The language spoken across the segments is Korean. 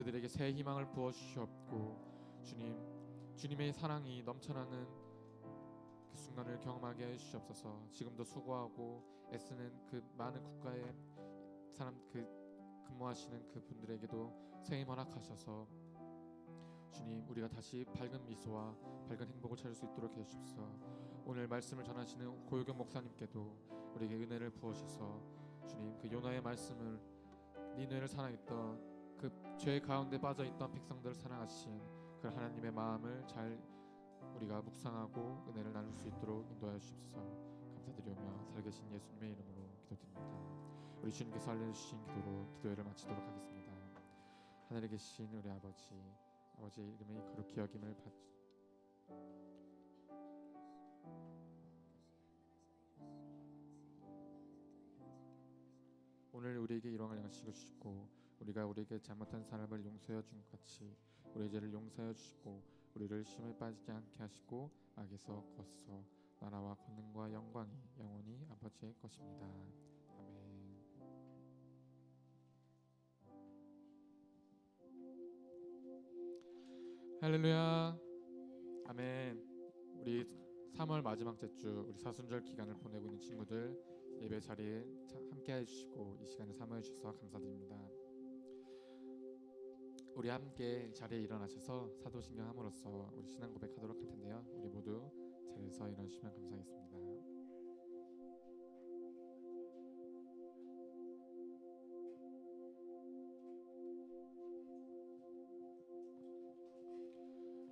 그들에게 새 희망을 부어 주시옵고 주님의 사랑이 넘쳐나는 그 순간을 경험하게 해 주시옵소서. 지금도 수고하고 애쓰는 그 많은 국가의 사람 근무하시는 그 분들에게도 새 힘 허락하셔서 주님, 우리가 다시 밝은 미소와 밝은 행복을 찾을 수 있도록 해주십시오. 오늘 말씀을 전하시는 고유경 목사님께도 우리에게 은혜를 부어주셔서 주님, 그 요나의 말씀을 니느웨를 사랑했던 그 죄 가운데 빠져있던 백성들을 사랑하신 그 하나님의 마음을 잘 우리가 묵상하고 은혜를 나눌 수 있도록 인도하여 주십시오. 감사드리며 살아계신 예수님의 이름으로 기도드립니다. 우리 주님께서 알려주신 기도로 기도회를 마치도록 하겠습니다. 하늘에 계신 우리 아버지의 이름이 거룩히 여김을 받 오늘 우리에게 일용할 양식을 주시고 우리가 우리에게 잘못한 사람을 용서하여 준 것 같이 우리의 죄를 용서하여 주시고 우리를 시험에 빠지지 않게 하시고 악에서 거스어 나라와 권능과 영광이 영원히 아버지의 것입니다. 아멘. 할렐루야. 아멘. 우리 3월 마지막 주 우리 사순절 기간을 보내고 있는 친구들 예배 자리에 함께 해주시고 이 시간을 사모해 주셔서 감사드립니다. 우리 함께 자리에 일어나셔서 사도신경 함으로써 우리 신앙 고백하도록 할 텐데요. 우리 모두 자리에서 일어나시면 감사하겠습니다.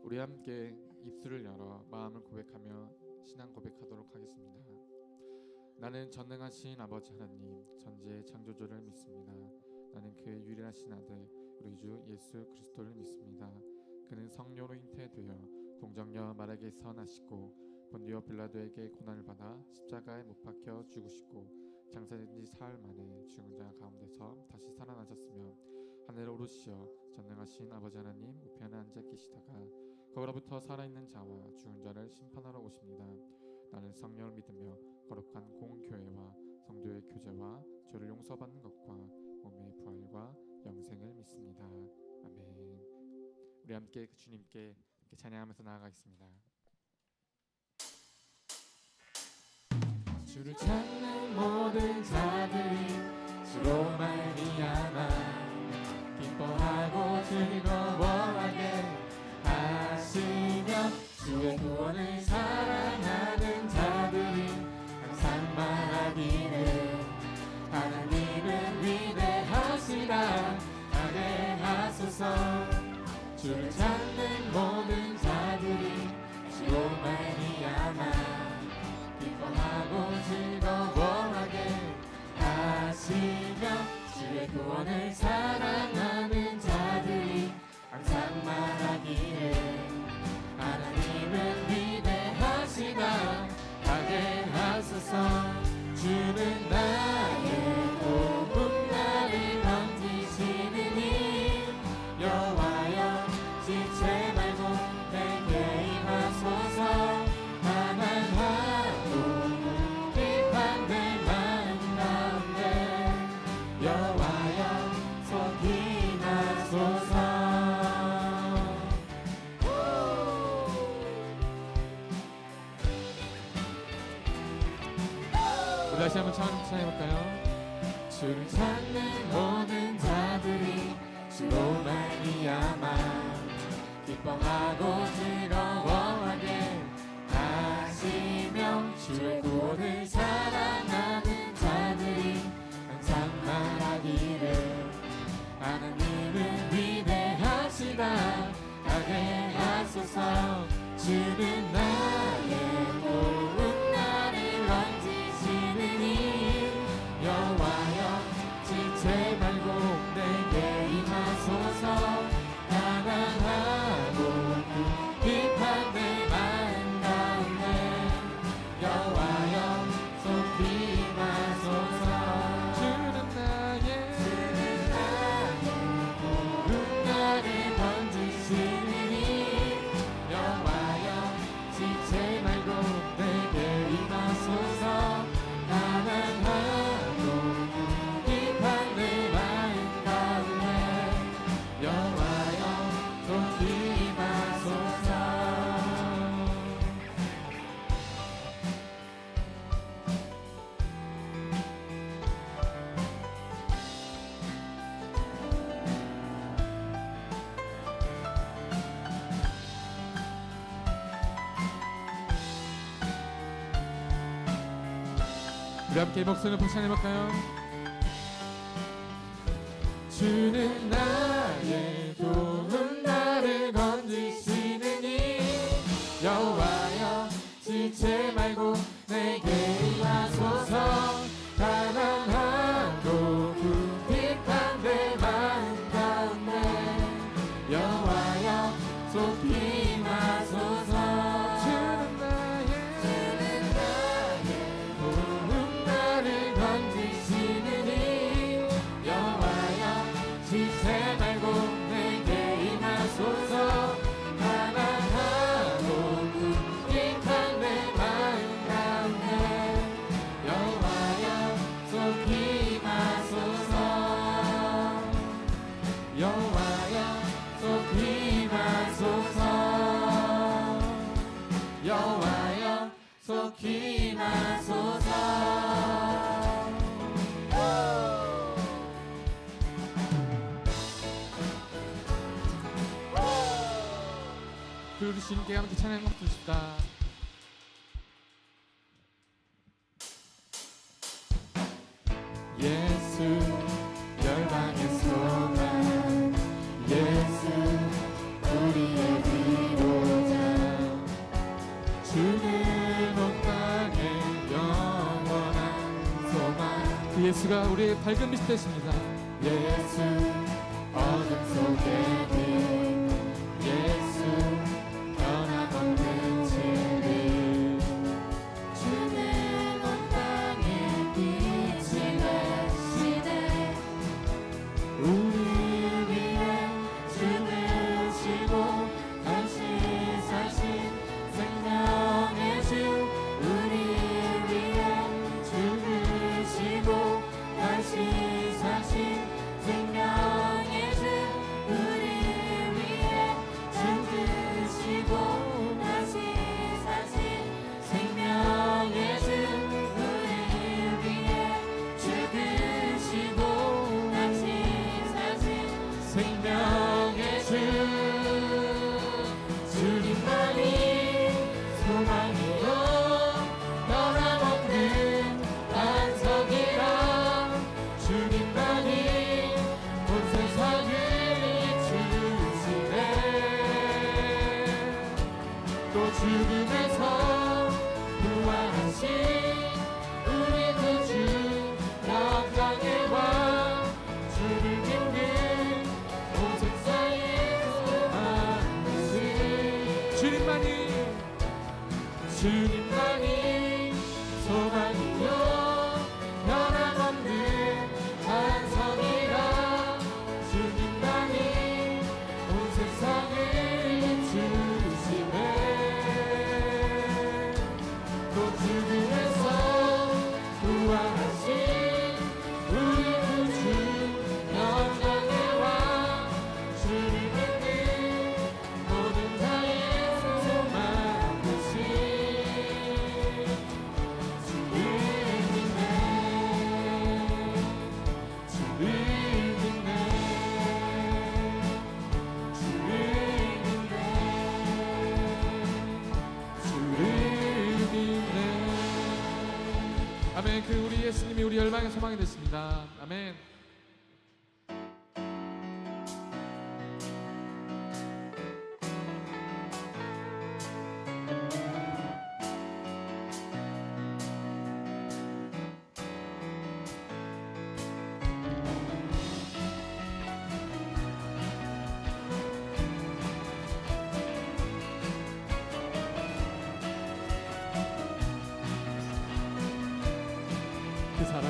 우리 함께 입술을 열어 마음을 고백하며 신앙 고백하도록 하겠습니다. 나는 전능하신 아버지 하나님 전지의 창조주를 믿습니다. 나는 그의 유일하신 아들 우리 주 예수 그리스도를 믿습니다. 그는 성령으로 잉태되어 동정녀 마리아에게서 나시고 본디오 빌라도에게 고난을 받아 십자가에 못 박혀 죽으시고 장사된 지 사흘 만에 죽은 자 가운데서 다시 살아나셨으며 하늘에 오르시어 전능하신 아버지 하나님 우편에 앉아 계시다가 거기로부터 살아있는 자와 죽은 자를 심판하러 오십니다. 나는 성령을 믿으며 거룩한 공교회와 성도의 교제와 죄를 용서받는 것과 몸의 부활과 영생을 믿습니다. 아멘. 우리 함께 그 주님께 이렇게 찬양하면서 나아가겠습니다. 주를 찾는 모든 자들이 주로 말미암아 기뻐하고 즐거워하게 하시며 주의 구원을 사랑하는 자들이 항상 말하기를 하나님은 위대하시다 하게 하소서. 주를 찾는 모든 자들이 주로 말미암아 기뻐하고 즐거워하게 하시며 주의 구원을 사랑하는 자들이 항상 말하기를 하나님은 위대하시다 하게 하소서. 주는 나의 도움 나를 건지시는 이 여호와여 지체 말고 내게 임하소서. 가난하고 비판될 마음 가운데 여호와여 속히 나소서. 다시 한번 찬양해볼까요? 주를 찾는 모든 자들이 주로 말미암아 기뻐하고 즐거워하게 하시며 주의 구원을 사랑하는 자들이 항상 말하기를 하나님은 위대하시다 하게 하소서. 주는 나의 도움 나를 얹으시는 이 여호와여 지체 말고 내게 임하소서. 가난하고 비판될 마음 가운데 여호와여 속히 임하소서. 주는 나의 도움 나를 던지시는 이 여호와여 지체 우리 함께 이 목소리를 높이 찬양해볼까요? 주는 나의 도움 나를 건지시느니 여호와여 지체 말고 내게 임하소서 가난하고 궁핍한 내 마음 가운데 여호와여 속히 임하소서 주는 나의 도움 나를 건지시느니 여호와여 지체 말고 내게 임하소서 가난하고 궁핍한 내 마음 가운데 여호와여 속히 임하소서 여호와여 속히 임하소서 여호와여 속히 임하소서 우리 주님께 함께 찬양 한번 부르십시다. 예수 열방의 소망 예수 우리의 위로자 주는 온 땅의 영원한 소망 그 예수가 우리의 밝은 빛이 되십니다. 예수 어둠 속의 빛 예수 변함없는 진리 주는 온 땅의 빛이 되시네 우리를 위해 죽으시고 다시 사신 생명의 주 우리를 위해 죽으시고 다시 사신 생명의 주 우리를 위해 죽으시고 다시 사신 생명의 주 우리를 위해 죽으시고 다시 사신 생명의 주 주님만이 소망이요 변함없는 반석이라 주님만이 온 세상을 이루시네 또 죽음에서 부활하신 우리 구주 영광의 왕 주를 믿는 온 세상에 소망이신 주님만이 소망이요 변함없는 반석이라 주님만이 온 세상을 이루시네 또 죽음에서 부활하신 우리 구주 영광의 왕 주를 믿는 모든 자의 소망 되신 주를 믿네 아멘. 그 우리 예수님이 우리 열방의 소망이 됐습니다. 아멘. 그 사랑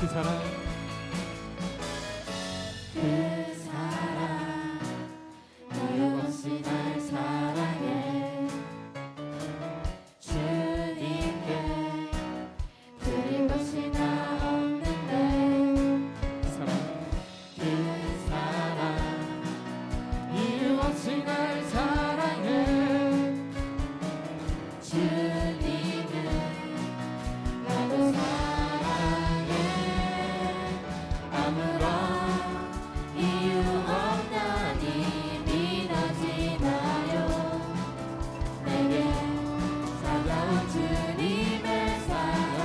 그 사랑 이유 없이 날 사랑해 주님께 드릴 것이 나 없는데 그 사랑 이유 없이 날 사랑해 주님은 나도 사랑해 아무런 이유 없다니 믿어지나요 내게 찾아온 주님의 사랑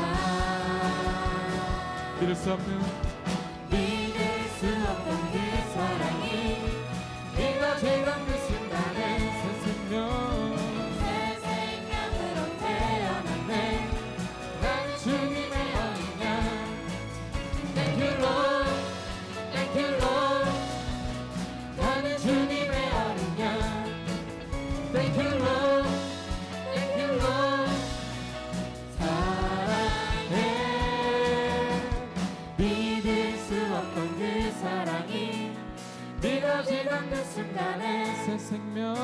믿을 수 없는 믿을 수 없던 그 사랑이 믿어지던 그 순간에 새 생명 새 생명으로 태어났네 나는 주님의 어린 양 Thank you Lord Thank you Lord 나는 주님의 어린 양 Thank you Lord Thank you Lord 사랑해 믿을 수 없던 그 사랑이 믿어지던 그 순간에 새 생명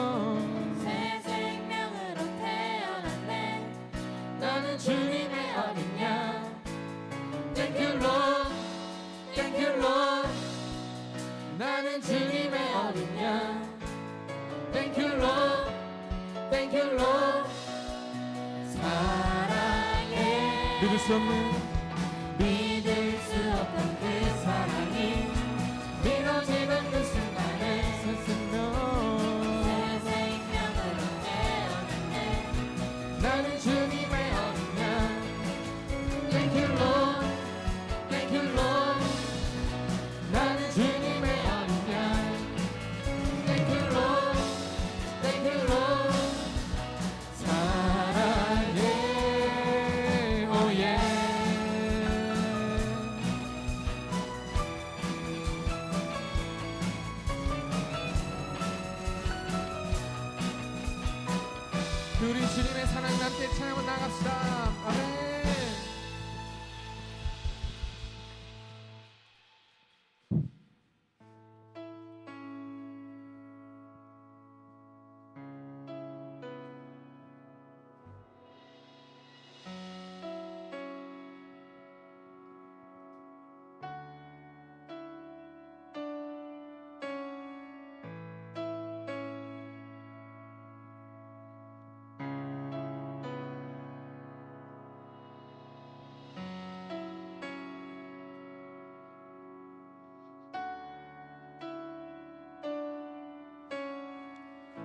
새 생명으로 태어났네 나는 주님의 어린 양 Thank you Lord Thank you Lord 나는 주님의 어린 양 Thank you Lord Thank you Lord 사랑해 믿을 수 없는 믿을 수 없던 그 사랑이 믿어지던 그 순간에 새 생명 새 생명으로 태어났네 나는 주님의 어린 양 Thank you Lord Thank you Lord 나는 주님의 어린 양 Thank you Lord Thank you Lord 사랑해 Oh yeah 우리 주님의 사랑 함께 찬양을 나갑시다. 아멘.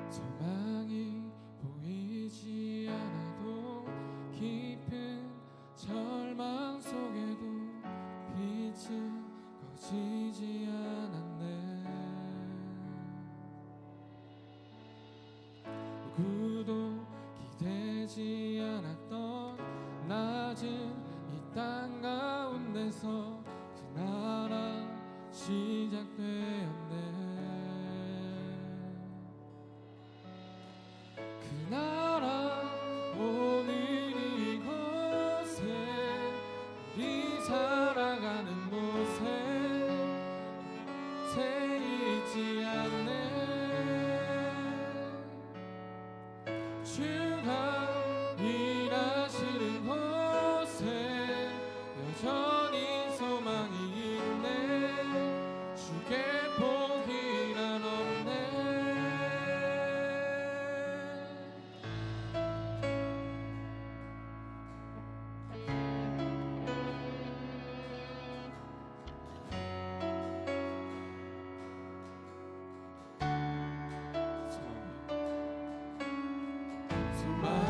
소망이 보이지 않아도 깊은 절망 속에도 빛은 꺼지지 않았네 누구도 기대지 않았던 낮은 이 땅 가운데서 그 나라 시작되었네 그 나라 오늘 이곳에 우리 살아가는 곳에 새 있지 않네 주가 일하시는 곳에 여전히 소망이 있네 주께 포기 난 없네 소망이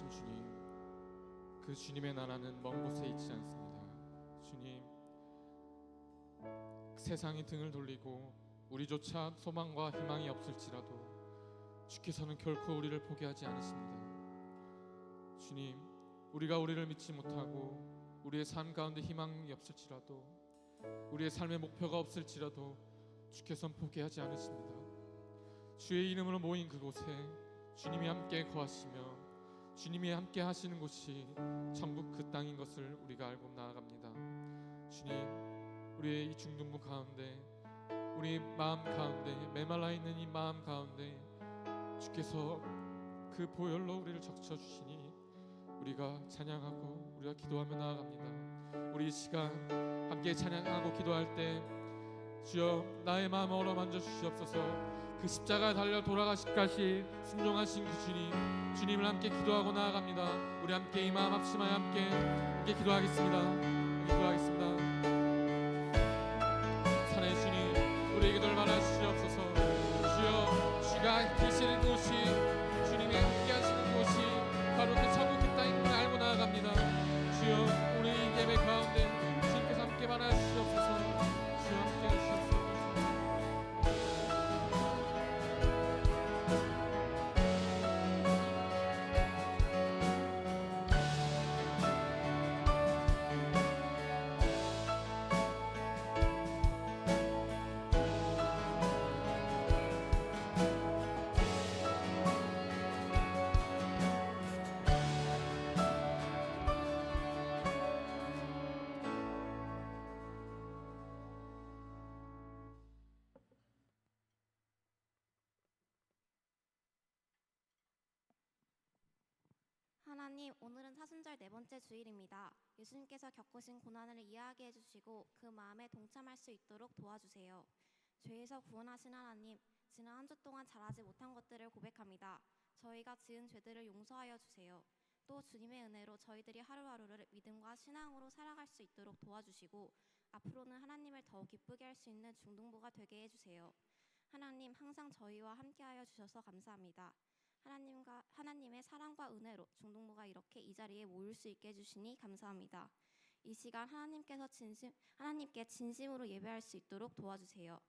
살아계신 주님, 그 주님의 나라는 먼 곳에 있지 않습니다. 주님, 세상이 등을 돌리고 우리조차 소망과 희망이 없을지라도 주께서는 결코 우리를 포기하지 않으십니다. 주님, 우리가 우리를 믿지 못하고 우리의 삶 가운데 희망이 없을지라도, 우리의 삶의 목표가 없을지라도 주께서는 포기하지 않으십니다. 주의 이름으로 모인 그곳에 주님이 함께 거하시며 주님이 함께 하시는 곳이 천국 그 땅인 것을 우리가 알고 나아갑니다. 주님, 우리의 이 중등부 가운데, 우리 마음 가운데, 메말라 있는 이 마음 가운데 주께서 그 보혈로 우리를 적셔주시니 우리가 찬양하고 우리가 기도하며 나아갑니다. 우리 이 시간 함께 찬양하고 기도할 때 주여 나의 마음 어루만져 주시옵소서. 그 십자가 달려 돌아가시기까지 순종하신 그 주님, 주님을 함께 기도하고 나아갑니다. 우리 함께 이 마음 합심하여 함께 기도하겠습니다. 기도하겠습니다. 사랑의 주님, 우리에게 돌아라 주시옵소서. 주여, 주가 계시는 곳이, 주님이 함께 하시는 곳이 바로 그 천국 그 땅인 걸 알고 나아갑니다. 주여, 우리 예배 가운데 주님께서 함께 만나 주시옵소서. 주여 함께 하시옵소서. 하나님, 오늘은 사순절 네 번째 주일입니다. 예수님께서 겪으신 고난을 이해하게 해주시고 그 마음에 동참할 수 있도록 도와주세요. 죄에서 구원하신 하나님, 지난 한 주 동안 잘하지 못한 것들을 고백합니다. 저희가 지은 죄들을 용서하여 주세요. 또 주님의 은혜로 저희들이 하루하루를 믿음과 신앙으로 살아갈 수 있도록 도와주시고 앞으로는 하나님을 더욱 기쁘게 할 수 있는 중등부가 되게 해주세요. 하나님, 항상 저희와 함께하여 주셔서 감사합니다. 하나님의 사랑과 은혜로 중등부가 이렇게 이 자리에 모일 수 있게 해주시니 감사합니다. 이 시간 하나님께 진심으로 예배할 수 있도록 도와주세요.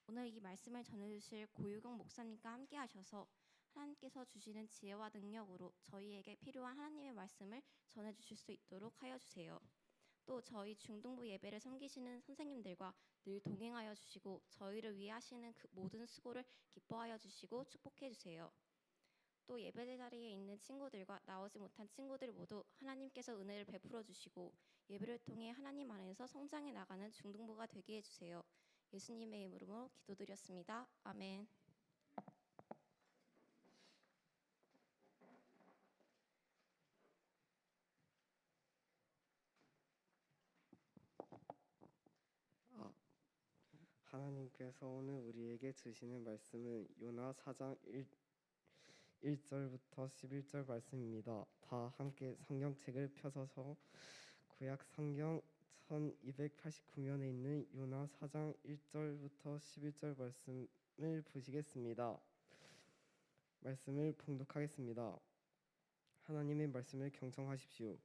오늘 이 말씀을 전해주실 고유경 목사님과 함께 하셔서 하나님께서 주시는 지혜와 능력으로 저희에게 필요한 하나님의 말씀을 전해주실 수 있도록 하여 주세요. 또 저희 중등부 예배를 섬기시는 선생님들과 늘 동행하여 주시고 저희를 위해 하시는 그 모든 수고를 기뻐하여 주시고 축복해 주세요. 또 예배 자리에 있는 친구들과 나오지 못한 친구들 모두 하나님께서 은혜를 베풀어 주시고 예배를 통해 하나님 안에서 성장해 나가는 중등부가 되게 해주세요. 예수님의 이름으로 기도드렸습니다. 아멘. 하나님께서 오늘 우리에게 주시는 말씀은 요나 4장 1절부터 11절 말씀입니다. 다 함께 성경책을 펴서서 구약 성경 1289면에 있는 요나 4장 1절부터 11절 말씀을 보시겠습니다. 말씀을 봉독하겠습니다. 하나님의 말씀을 경청하십시오.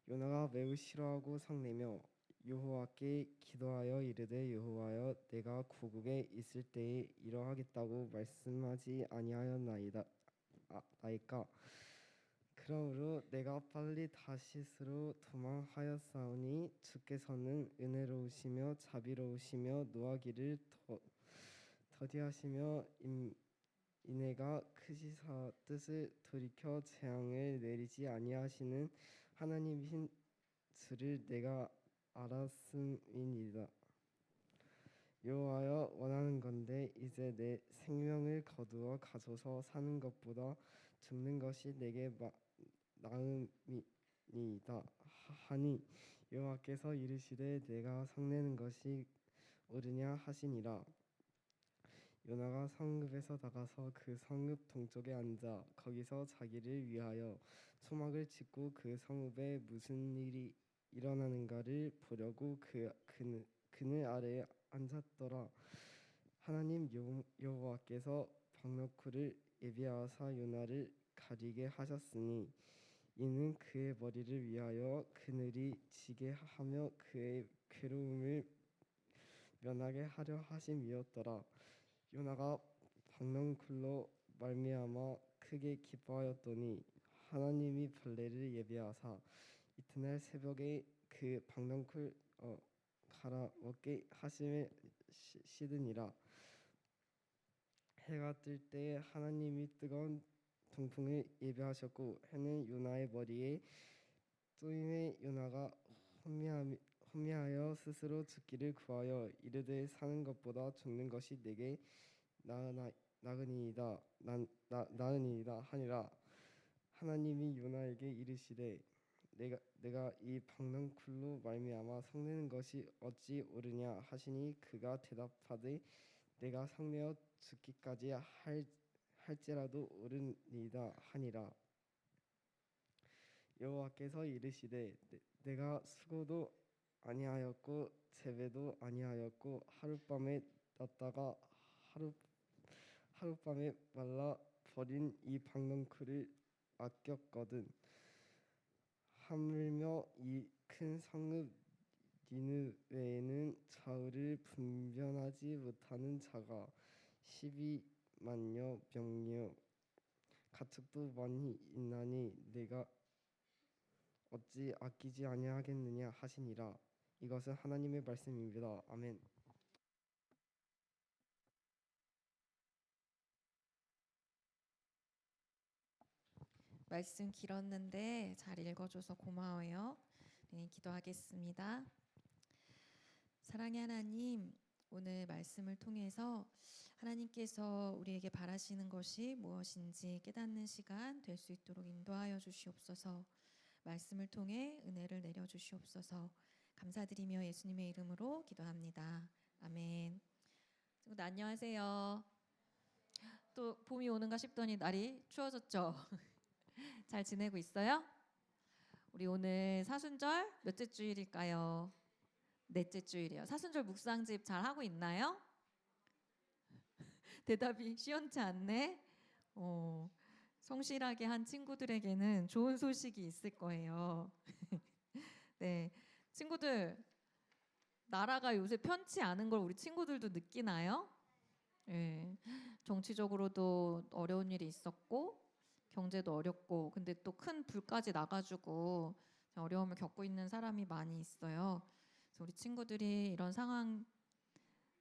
요나가 매우 싫어하고 성내며 여호와께 기도하여 이르되 여호와여 내가 고국에 있을 때에 이러하겠다고 말씀하지 아니하였나이까. 그러므로 내가 빨리 다시스로 도망하였사오니 주께서는 은혜로우시며 자비로우시며 노하기를 더디하시며 인애가 크시사 뜻을 돌이켜 재앙을 내리지 아니하시는 하나님이신 줄을 내가 알았음이니이다. 여호와여 원하는 건대 이제 내 생명을 거두어 가져서 사는 것보다 죽는 것이 내게 나음이니이다 하니 여호와께서 이르시되 내가 성내는 것이 옳으냐 하시니라. 요나가 성읍에서 나가서 그 성읍 동쪽에 앉아 거기서 자기를 위하여 초막을 짓고 그 성읍에 무슨 일이 일어나는가를 보려고 그늘 아래에 앉았더라. 하나님 여호와께서 박너쿨을 예비하사 요나를 가리게 하셨으니 이는 그의 머리를 위하여 그늘이 지게 하며 그의 괴로움을 면하게 하려 하심이었더라. 요나가 박넝쿨로 말미암아 크게 기뻐하였더니 하나님이 벌레를 예비하사 이튿날 새벽에 그 박넝쿨 갈아먹게 하심에 시드니라. 해가 뜰 때 하나님이 뜨거운 동풍을 예비하셨고 해는 요나의 머리에 쏘임에 요나가 혼미하여 스스로 죽기를 구하여 이르되 사는 것보다 죽는 것이 내게 나으니이다 하니라. 하나님이 요나에게 이르시되 내가 이 박넝쿨로 말미암아 성내는 것이 어찌 옳으냐 하시니 그가 대답하되 내가 성내어 죽기까지 할지라도 옳으니이다 하니라. 여호와께서 이르시되 내가 수고도 아니하였고 재배도 아니하였고 하룻밤에 났다가 하룻밤에 말라 버린 이 박넝쿨을 아꼈거든. 하물며 이 큰 성읍 니느웨에는 좌우를 분변하지 못하는 자가 12만여 명이요 가축도 많이 있나니 내가 어찌 아끼지 아니하겠느냐 하시니라. 이것은 하나님의 말씀입니다. 아멘. 말씀 길었는데 잘 읽어줘서 고마워요. 네, 기도하겠습니다. 사랑의 하나님, 오늘 말씀을 통해서 하나님께서 우리에게 바라시는 것이 무엇인지 깨닫는 시간 될 수 있도록 인도하여 주시옵소서. 말씀을 통해 은혜를 내려 주시옵소서. 감사드리며 예수님의 이름으로 기도합니다. 아멘. 친구들 안녕하세요. 또 봄이 오는가 싶더니 날이 추워졌죠. 잘 지내고 있어요? 우리 오늘 사순절 몇째 주일일까요? 넷째 주일이요. 사순절 묵상집 잘 하고 있나요? 대답이 시원치 않네. 성실하게 한 친구들에게는 좋은 소식이 있을 거예요. 네, 친구들 나라가 요새 편치 않은 걸 우리 친구들도 느끼나요? 네, 정치적으로도 어려운 일이 있었고 경제도 어렵고 근데 또 큰 불까지 나가지고 어려움을 겪고 있는 사람이 많이 있어요. 그래서 우리 친구들이 이런 상황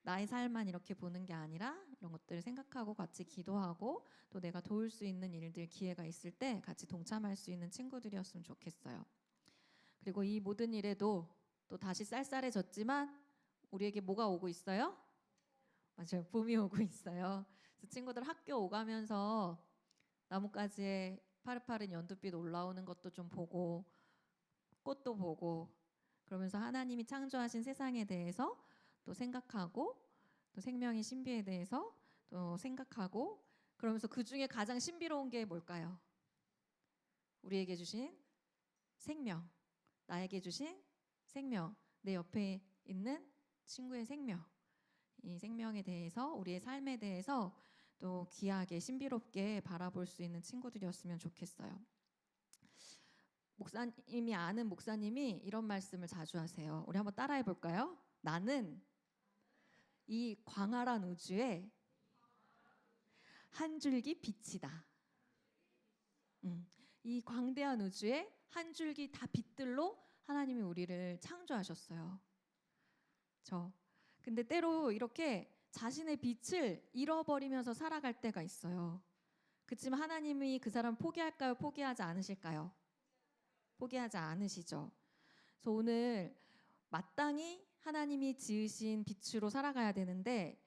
나의 삶만 이렇게 보는 게 아니라 이런 것들을 생각하고 같이 기도하고 또 내가 도울 수 있는 일들 기회가 있을 때 같이 동참할 수 있는 친구들이었으면 좋겠어요. 그리고 이 모든 일에도 또 다시 쌀쌀해졌지만 우리에게 뭐가 오고 있어요? 맞아요. 봄이 오고 있어요. 그래서 친구들 학교 오가면서 나뭇가지에 파릇파릇 연두빛 올라오는 것도 좀 보고 꽃도 보고 그러면서 하나님이 창조하신 세상에 대해서 또 생각하고 또 생명의 신비에 대해서 또 생각하고 그러면서 그 중에 가장 신비로운 게 뭘까요? 우리에게 주신 생명, 나에게 주신 생명, 내 옆에 있는 친구의 생명, 이 생명에 대해서 우리의 삶에 대해서 또 귀하게 신비롭게 바라볼 수 있는 친구들이었으면 좋겠어요. 목사님이 아는 목사님이 이런 말씀을 자주 하세요. 우리 한번 따라해 볼까요? 나는 이 광활한 우주에 한 줄기 빛이다. 이 광대한 우주에 한 줄기 다 빛들로 하나님이 우리를 창조하셨어요. 근데 때로 이렇게 자신의 빛을 잃어버리면서 살아갈 때가 있어요. 그렇지만 하나님이 그 사람 포기할까요? 포기하지 않으실까요? 포기하지 않으시죠. 그래서 오늘 마땅히 하나님이 지으신 빛으로 살아가야 되는데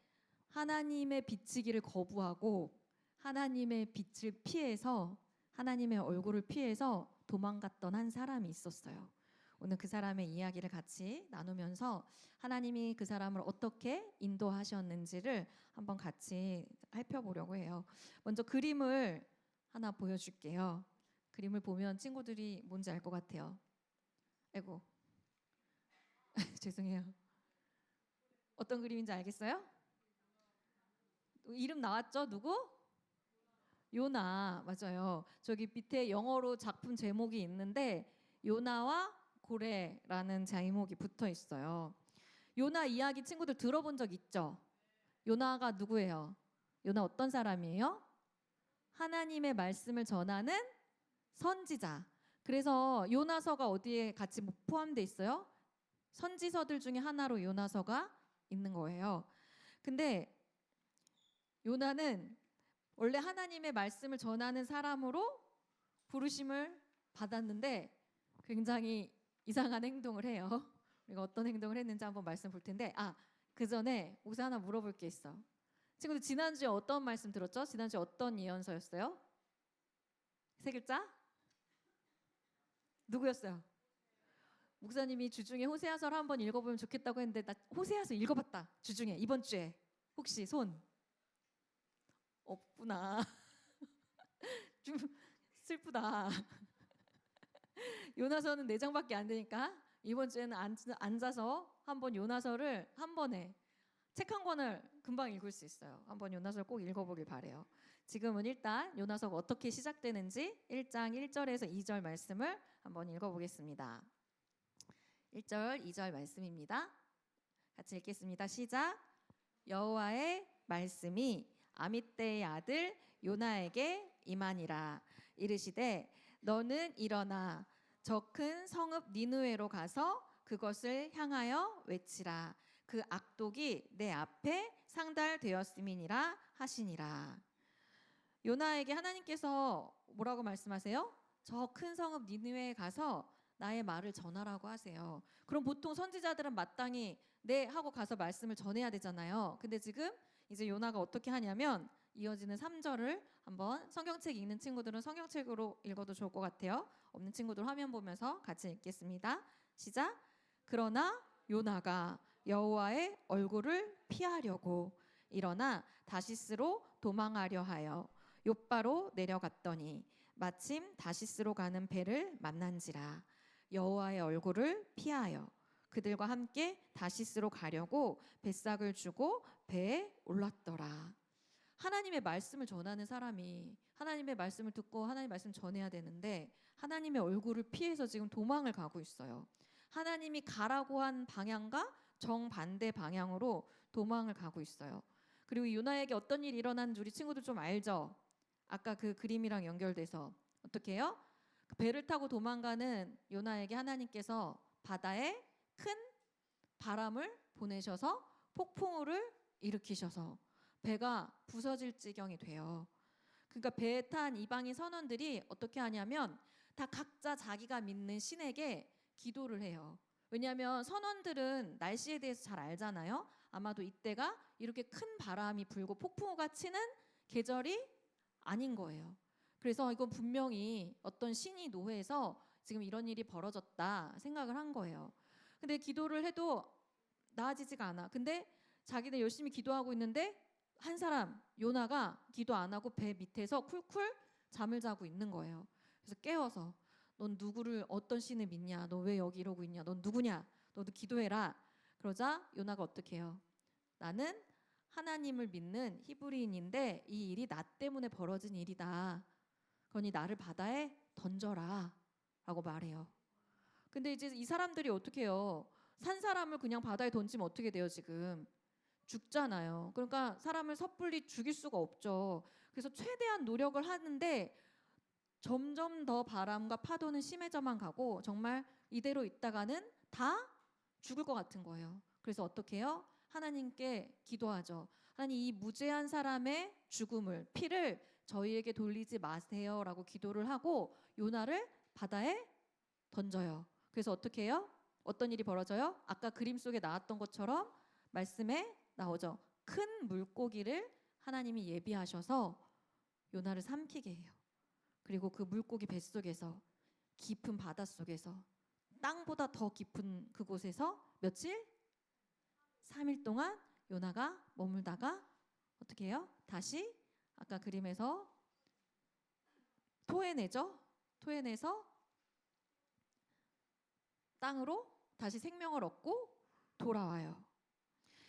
하나님의 비치기를 거부하고 하나님의 빛을 피해서 하나님의 얼굴을 피해서 도망갔던 한 사람이 있었어요. 오늘 그 사람의 이야기를 같이 나누면서 하나님이 그 사람을 어떻게 인도하셨는지를 한번 같이 살펴보려고 해요. 먼저 그림을 하나 보여줄게요. 그림을 보면 친구들이 뭔지 알 것 같아요. 아이고 죄송해요. 어떤 그림인지 알겠어요? 이름 나왔죠? 누구? 요나 맞아요. 저기 밑에 영어로 작품 제목이 있는데 요나와 고래라는 제목이 붙어 있어요. 요나 이야기 친구들 들어본 적 있죠? 요나가 누구예요? 요나 어떤 사람이에요? 하나님의 말씀을 전하는 선지자. 그래서 요나서가 어디에 같이 포함돼 있어요? 선지서들 중에 하나로 요나서가 있는 거예요. 근데 요나는 원래 하나님의 말씀을 전하는 사람으로 부르심을 받았는데 굉장히 이상한 행동을 해요. 우리가 어떤 행동을 했는지 한번 말씀 볼 텐데 그 전에 우선 하나 물어볼 게 있어. 친구들 지난주에 어떤 말씀 들었죠? 지난주에 어떤 예언서였어요? 세 글자? 누구였어요? 목사님이 주중에 호세아서를 한번 읽어보면 좋겠다고 했는데 나 호세아서 읽어봤다. 주중에 이번 주에 혹시 손? 없구나. 좀 슬프다. 요나서는 4장밖에 안 되니까 이번 주에는 앉아서 한번 요나서를 한 번에 책 한 권을 금방 읽을 수 있어요. 한번 요나서를 꼭 읽어보길 바래요. 지금은 일단 요나서가 어떻게 시작되는지 1장 1절에서 2절 말씀을 한번 읽어보겠습니다. 1절 2절 말씀입니다. 같이 읽겠습니다. 시작. 여호와의 말씀이 아미떼의 아들 요나에게 임하니라. 이르시되 너는 일어나 저 큰 성읍 니느웨로 가서 그것을 향하여 외치라. 그 악독이 내 앞에 상달되었음이니라 하시니라. 요나에게 하나님께서 뭐라고 말씀하세요? 저 큰 성읍 니느웨에 가서 나의 말을 전하라고 하세요. 그럼 보통 선지자들은 마땅히 네 하고 가서 말씀을 전해야 되잖아요. 근데 지금 이제 요나가 어떻게 하냐면 이어지는 3절을 한번 성경책 읽는 친구들은 성경책으로 읽어도 좋을 것 같아요. 없는 친구들 화면 보면서 같이 읽겠습니다. 시작. 그러나 요나가 여호와의 얼굴을 피하려고 일어나 다시스로 도망하려 하여 욥바로 내려갔더니 마침 다시스로 가는 배를 만난지라. 여호와의 얼굴을 피하여 그들과 함께 다시스로 가려고 뱃삭을 주고 배에 올랐더라. 하나님의 말씀을 전하는 사람이 하나님의 말씀을 듣고 하나님의 말씀 전해야 되는데 하나님의 얼굴을 피해서 지금 도망을 가고 있어요. 하나님이 가라고 한 방향과 정반대 방향으로 도망을 가고 있어요. 그리고 요나에게 어떤 일이 일어난 우리 친구들 좀 알죠? 아까 그 그림이랑 연결돼서 어떻게 해요? 배를 타고 도망가는 요나에게 하나님께서 바다에 큰 바람을 보내셔서 폭풍우를 일으키셔서 배가 부서질 지경이 돼요. 그러니까 배에 탄 이방인 선원들이 어떻게 하냐면 다 각자 자기가 믿는 신에게 기도를 해요. 왜냐하면 선원들은 날씨에 대해서 잘 알잖아요. 아마도 이때가 이렇게 큰 바람이 불고 폭풍우가 치는 계절이 아닌 거예요. 그래서 이건 분명히 어떤 신이 노해서 지금 이런 일이 벌어졌다 생각을 한 거예요. 근데 기도를 해도 나아지지가 않아. 근데 자기는 열심히 기도하고 있는데 한 사람 요나가 기도 안 하고 배 밑에서 쿨쿨 잠을 자고 있는 거예요. 그래서 깨워서 넌 누구를 어떤 신을 믿냐? 너 왜 여기 이러고 있냐? 넌 누구냐? 너도 기도해라. 그러자 요나가 어떻게 해요? 나는 하나님을 믿는 히브리인인데 이 일이 나 때문에 벌어진 일이다. 그러니 나를 바다에 던져라 라고 말해요. 근데 이제 이 사람들이 어떻게 해요? 산 사람을 그냥 바다에 던지면 어떻게 돼요 지금? 죽잖아요. 그러니까 사람을 섣불리 죽일 수가 없죠. 그래서 최대한 노력을 하는데 점점 더 바람과 파도는 심해져만 가고 정말 이대로 있다가는 다 죽을 것 같은 거예요. 그래서 어떻게 해요? 하나님께 기도하죠. 하나님 이 무죄한 사람의 죽음을 피를 저희에게 돌리지 마세요라고 기도를 하고 요나를 바다에 던져요. 그래서 어떻게 해요? 어떤 일이 벌어져요? 아까 그림 속에 나왔던 것처럼 말씀에 나오죠. 큰 물고기를 하나님이 예비하셔서 요나를 삼키게 해요. 그리고 그 물고기 뱃속에서 깊은 바닷속에서 땅보다 더 깊은 그곳에서 며칠? 3일 동안 요나가 머물다가 어떻게 해요? 다시 아까 그림에서 토해내죠. 토해내서 땅으로 다시 생명을 얻고 돌아와요.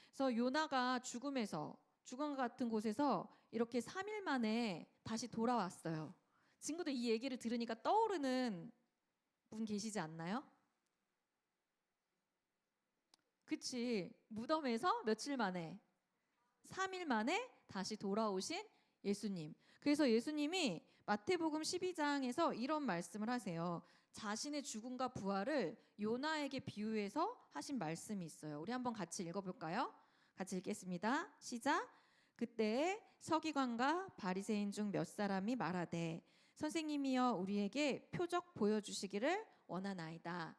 그래서 요나가 죽음 같은 곳에서 이렇게 3일 만에 다시 돌아왔어요. 친구들 이 얘기를 들으니까 떠오르는 분 계시지 않나요? 그치. 무덤에서 며칠 만에 3일 만에 다시 돌아오신 예수님. 그래서 예수님이 마태복음 12장에서 이런 말씀을 하세요. 자신의 죽음과 부활을 요나에게 비유해서 하신 말씀이 있어요. 우리 한번 같이 읽어볼까요? 같이 읽겠습니다. 시작. 그때 서기관과 바리새인 중 몇 사람이 말하되 선생님이여 우리에게 표적 보여주시기를 원하나이다.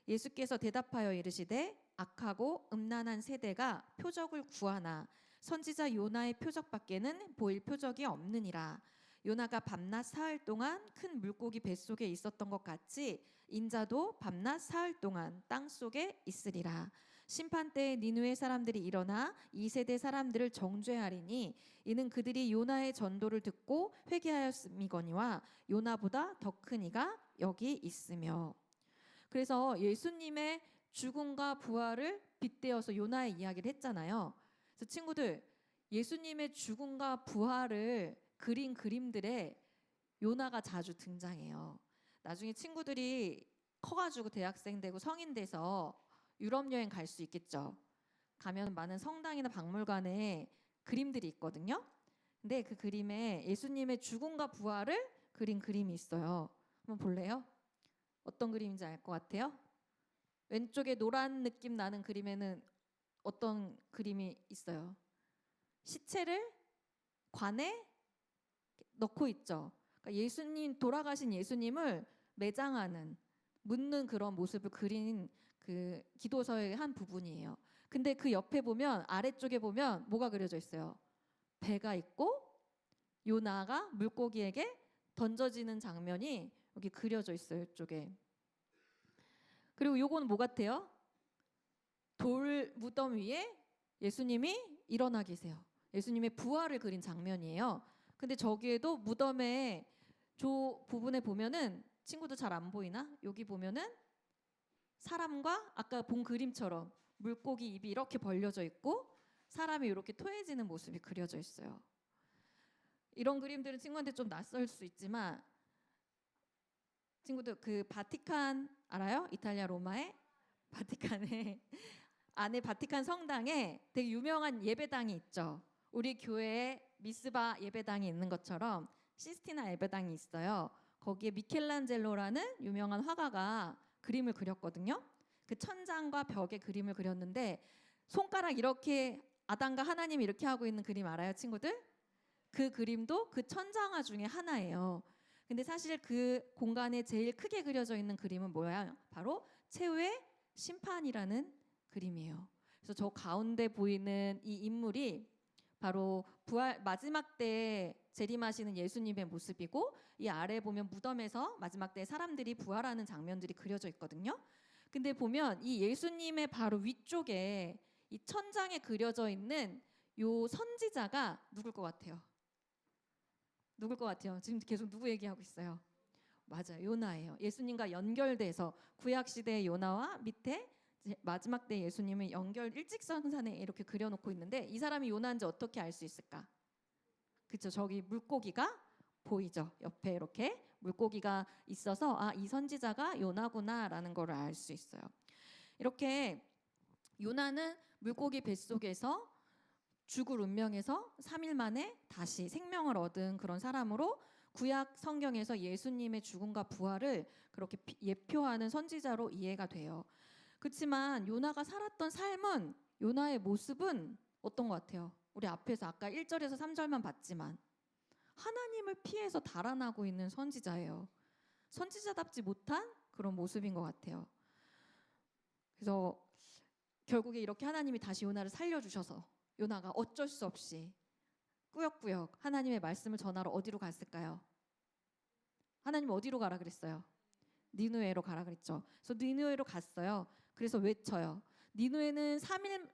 예수께서 대답하여 이르시되 악하고 음란한 세대가 표적을 구하나 선지자 요나의 표적밖에는 보일 표적이 없느니라. 요나가 밤낮 사흘 동안 큰 물고기 뱃속에 있었던 것 같이 인자도 밤낮 사흘 동안 땅속에 있으리라. 심판 때에 니느웨 사람들이 일어나 이 세대 사람들을 정죄하리니 이는 그들이 요나의 전도를 듣고 회개하였음이거니와 요나보다 더 큰 이가 여기 있으며. 그래서 예수님의 죽음과 부활을 빗대어서 요나의 이야기를 했잖아요. 그래서 친구들, 예수님의 죽음과 부활을 그린 그림들에 요나가 자주 등장해요. 나중에 친구들이 커가지고 대학생 되고 성인 돼서 유럽 여행 갈 수 있겠죠. 가면 많은 성당이나 박물관에 그림들이 있거든요. 근데 그 그림에 예수님의 죽음과 부활을 그린 그림이 있어요. 한번 볼래요? 어떤 그림인지 알 것 같아요? 왼쪽에 노란 느낌 나는 그림에는 어떤 그림이 있어요? 시체를 관에 넣고 있죠. 그러니까 예수님, 돌아가신 예수님을 매장하는, 묻는 그런 모습을 그린 그 기도서의 한 부분이에요. 근데 그 옆에 보면, 아래쪽에 보면 뭐가 그려져 있어요? 배가 있고 요나가 물고기에게 던져지는 장면이 여기 그려져 있어요. 이쪽에. 그리고 요거는 뭐 같아요? 돌 무덤 위에 예수님이 일어나 계세요. 예수님의 부활을 그린 장면이에요. 근데 저기에도 무덤의 저 부분에 보면은 친구도 잘 안 보이나? 여기 보면은 사람과 아까 본 그림처럼 물고기 입이 이렇게 벌려져 있고 사람이 이렇게 토해지는 모습이 그려져 있어요. 이런 그림들은 친구한테 좀 낯설 수 있지만 친구들 그 바티칸 알아요? 이탈리아 로마의 바티칸에 안에 바티칸 성당에 되게 유명한 예배당이 있죠. 우리 교회에 미스바 예배당이 있는 것처럼 시스티나 예배당이 있어요. 거기에 미켈란젤로라는 유명한 화가가 그림을 그렸거든요. 그 천장과 벽에 그림을 그렸는데 손가락 이렇게 아담과 하나님이 이렇게 하고 있는 그림 알아요, 친구들? 그 그림도 그 천장화 중에 하나예요. 근데 사실 그 공간에 제일 크게 그려져 있는 그림은 뭐야? 바로 최후의 심판이라는 그림이에요. 그래서 저 가운데 보이는 이 인물이 바로 부활 마지막 때 재림하시는 예수님의 모습이고 이 아래 보면 무덤에서 마지막 때 사람들이 부활하는 장면들이 그려져 있거든요. 근데 보면 이 예수님의 바로 위쪽에 이 천장에 그려져 있는 요 선지자가 누굴 것 같아요? 누굴 것 같아요? 지금 계속 누구 얘기하고 있어요? 맞아요. 요나예요. 예수님과 연결돼서 구약 시대의 요나와 밑에 마지막 때 예수님을 연결 일직선상에 이렇게 그려놓고 있는데 이 사람이 요나인지 어떻게 알 수 있을까? 그렇죠. 저기 물고기가 보이죠. 옆에 이렇게 물고기가 있어서 아, 이 선지자가 요나구나라는 걸 알 수 있어요. 이렇게 요나는 물고기 뱃속에서 죽을 운명에서 3일 만에 다시 생명을 얻은 그런 사람으로 구약 성경에서 예수님의 죽음과 부활을 그렇게 예표하는 선지자로 이해가 돼요. 그렇지만 요나가 살았던 삶은 요나의 모습은 어떤 것 같아요? 우리 앞에서 아까 1절에서 3절만 봤지만 하나님을 피해서 달아나고 있는 선지자예요. 선지자답지 못한 그런 모습인 것 같아요. 그래서 결국에 이렇게 하나님이 다시 요나를 살려주셔서 요나가 어쩔 수 없이 꾸역꾸역 하나님의 말씀을 전하러 어디로 갔을까요? 하나님 어디로 가라 그랬어요? 니느웨로 가라 그랬죠. 그래서 니느웨로 갔어요. 그래서 외쳐요. 니느웨는 3일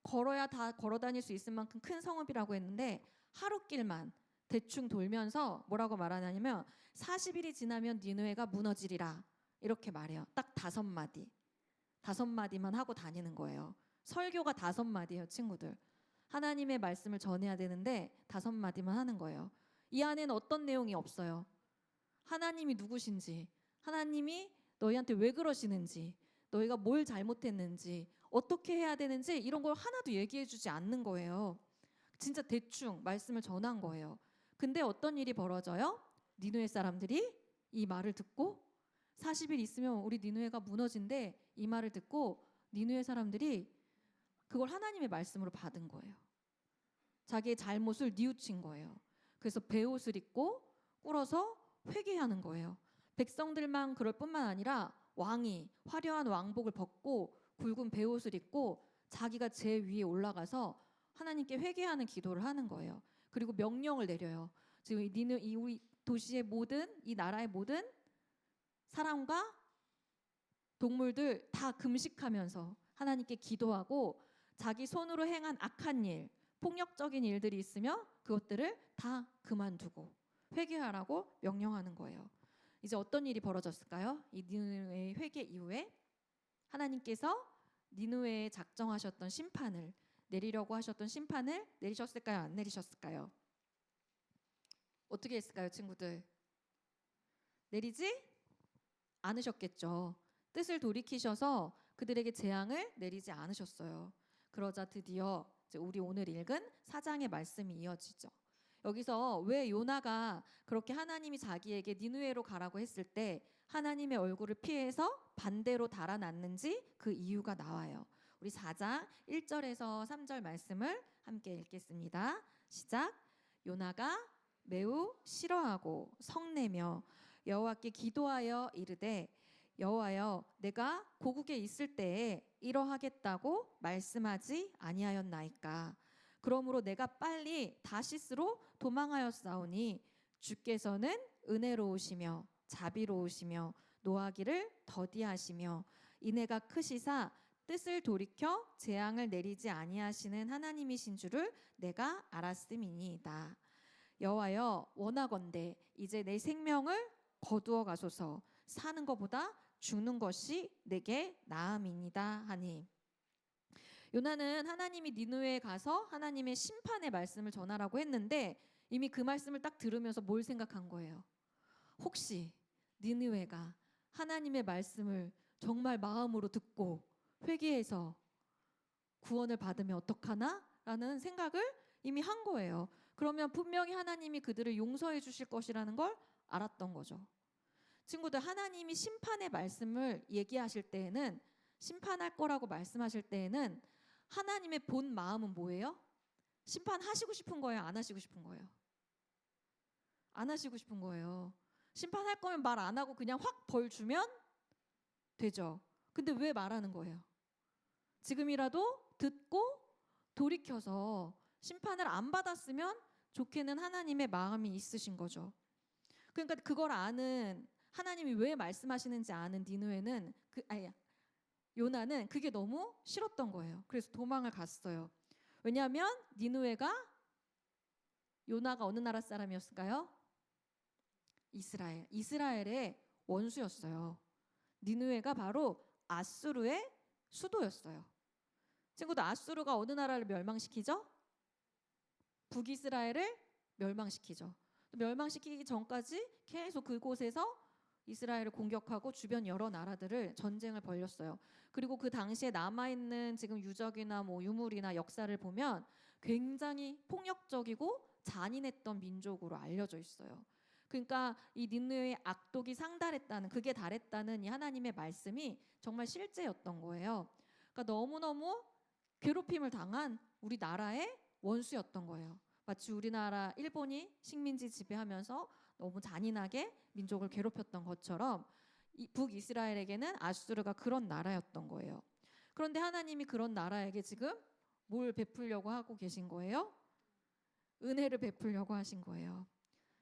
걸어야 다 걸어 다닐 수 있을 만큼 큰 성읍이라고 했는데 하루길만 대충 돌면서 뭐라고 말하냐면 40일이 지나면 니느웨가 무너지리라 이렇게 말해요. 딱 5마디. 5마디만 하고 다니는 거예요. 설교가 5마디예요, 친구들. 하나님의 말씀을 전해야 되는데 5마디만 하는 거예요. 이 안에는 어떤 내용이 없어요. 하나님이 누구신지, 하나님이 너희한테 왜 그러시는지, 너희가 뭘 잘못했는지, 어떻게 해야 되는지 이런 걸 하나도 얘기해 주지 않는 거예요. 진짜 대충 말씀을 전한 거예요. 근데 어떤 일이 벌어져요? 니느웨 사람들이 이 말을 듣고 40일 있으면 우리 니느웨가 무너진대, 이 말을 듣고 니느웨 사람들이 그걸 하나님의 말씀으로 받은 거예요. 자기의 잘못을 뉘우친 거예요. 그래서 베옷을 입고 꿇어서 회개하는 거예요. 백성들만 그럴 뿐만 아니라 왕이 화려한 왕복을 벗고 굵은 베옷을 입고 자기가 제 위에 올라가서 하나님께 회개하는 기도를 하는 거예요. 그리고 명령을 내려요. 지금 이 우리 도시의 모든, 이 나라의 모든 사람과 동물들 다 금식하면서 하나님께 기도하고 자기 손으로 행한 악한 일, 폭력적인 일들이 있으면 그것들을 다 그만두고 회개하라고 명령하는 거예요. 이제 어떤 일이 벌어졌을까요? 이 니느웨의 회개 이후에 하나님께서 니느웨에 작정하셨던 심판을 내리려고 하셨던 심판을 내리셨을까요? 안 내리셨을까요? 어떻게 했을까요, 친구들? 내리지 않으셨겠죠. 뜻을 돌이키셔서 그들에게 재앙을 내리지 않으셨어요. 그러자 드디어 이제 우리 오늘 읽은 4장의 말씀이 이어지죠. 여기서 왜 요나가 그렇게 하나님이 자기에게 니느웨로 가라고 했을 때 하나님의 얼굴을 피해서 반대로 달아났는지 그 이유가 나와요. 우리 4장 1절에서 3절 말씀을 함께 읽겠습니다. 시작. 요나가 매우 싫어하고 성내며 여호와께 기도하여 이르되 여호와여 내가 고국에 있을 때에 이러하겠다고 말씀하지 아니하였나이까. 그러므로 내가 빨리 다시스로 도망하였사오니 주께서는 은혜로우시며 자비로우시며 노하기를 더디하시며 인애가 크시사 뜻을 돌이켜 재앙을 내리지 아니하시는 하나님이신 줄을 내가 알았음이니이다. 여호와여 원하건대 이제 내 생명을 거두어 가소서. 사는 것보다 죽는 것이 내게 나음이니이다 하니. 요나는 하나님이 니느웨에 가서 하나님의 심판의 말씀을 전하라고 했는데 이미 그 말씀을 딱 들으면서 뭘 생각한 거예요? 혹시 니느웨가 하나님의 말씀을 정말 마음으로 듣고 회개해서 구원을 받으면 어떡하나? 라는 생각을 이미 한 거예요. 그러면 분명히 하나님이 그들을 용서해 주실 것이라는 걸 알았던 거죠. 친구들, 하나님이 심판의 말씀을 얘기하실 때에는, 심판할 거라고 말씀하실 때에는 하나님의 본 마음은 뭐예요? 심판하시고 싶은 거예요? 안 하시고 싶은 거예요? 안 하시고 싶은 거예요. 심판할 거면 말 안 하고 그냥 확 벌 주면 되죠. 근데 왜 말하는 거예요? 지금이라도 듣고 돌이켜서 심판을 안 받았으면 좋게는 하나님의 마음이 있으신 거죠. 그러니까 그걸 아는, 하나님이 왜 말씀하시는지 아는 니느웨는 요나는 그게 너무 싫었던 거예요. 그래서 도망을 갔어요. 왜냐하면 니느웨가, 요나가 어느 나라 사람이었을까요? 이스라엘의 원수였어요. 니느웨가 바로 아수르의 수도였어요. 친구들, 아수르가 어느 나라를 멸망시키죠? 북이스라엘을 멸망시키죠. 멸망시키기 전까지 계속 그곳에서 이스라엘을 공격하고 주변 여러 나라들을 전쟁을 벌였어요. 그리고 그 당시에 남아있는 지금 유적이나 뭐 유물이나 역사를 보면 굉장히 폭력적이고 잔인했던 민족으로 알려져 있어요. 그러니까 이 니느웨의 악독이 상달했다는, 그게 달했다는 이 하나님의 말씀이 정말 실제였던 거예요. 그러니까 너무너무 괴롭힘을 당한 우리 나라의 원수였던 거예요. 마치 우리나라 일본이 식민지 지배하면서 너무 잔인하게 민족을 괴롭혔던 것처럼 이 북이스라엘에게는 아수르가 그런 나라였던 거예요. 그런데 하나님이 그런 나라에게 지금 뭘 베풀려고 하고 계신 거예요? 은혜를 베풀려고 하신 거예요.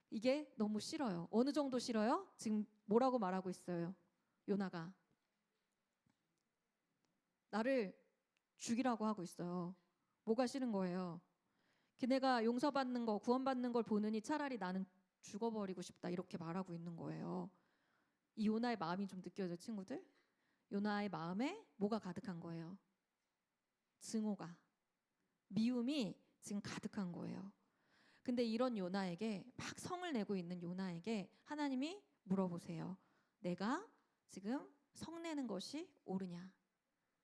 이게 너무 싫어요. 어느 정도 싫어요? 지금 뭐라고 말하고 있어요? 요나가 나를 죽이라고 하고 있어요. 뭐가 싫은 거예요? 걔네가 용서받는 거, 구원받는 걸 보느니 차라리 나는 죽어버리고 싶다, 이렇게 말하고 있는 거예요. 이 요나의 마음이 좀 느껴져요, 친구들? 요나의 마음에 뭐가 가득한 거예요? 증오가, 미움이 지금 가득한 거예요. 근데 이런 요나에게 막 성을 내고 있는 요나에게 하나님이 물어보세요. 내가 지금 성내는 것이 옳으냐?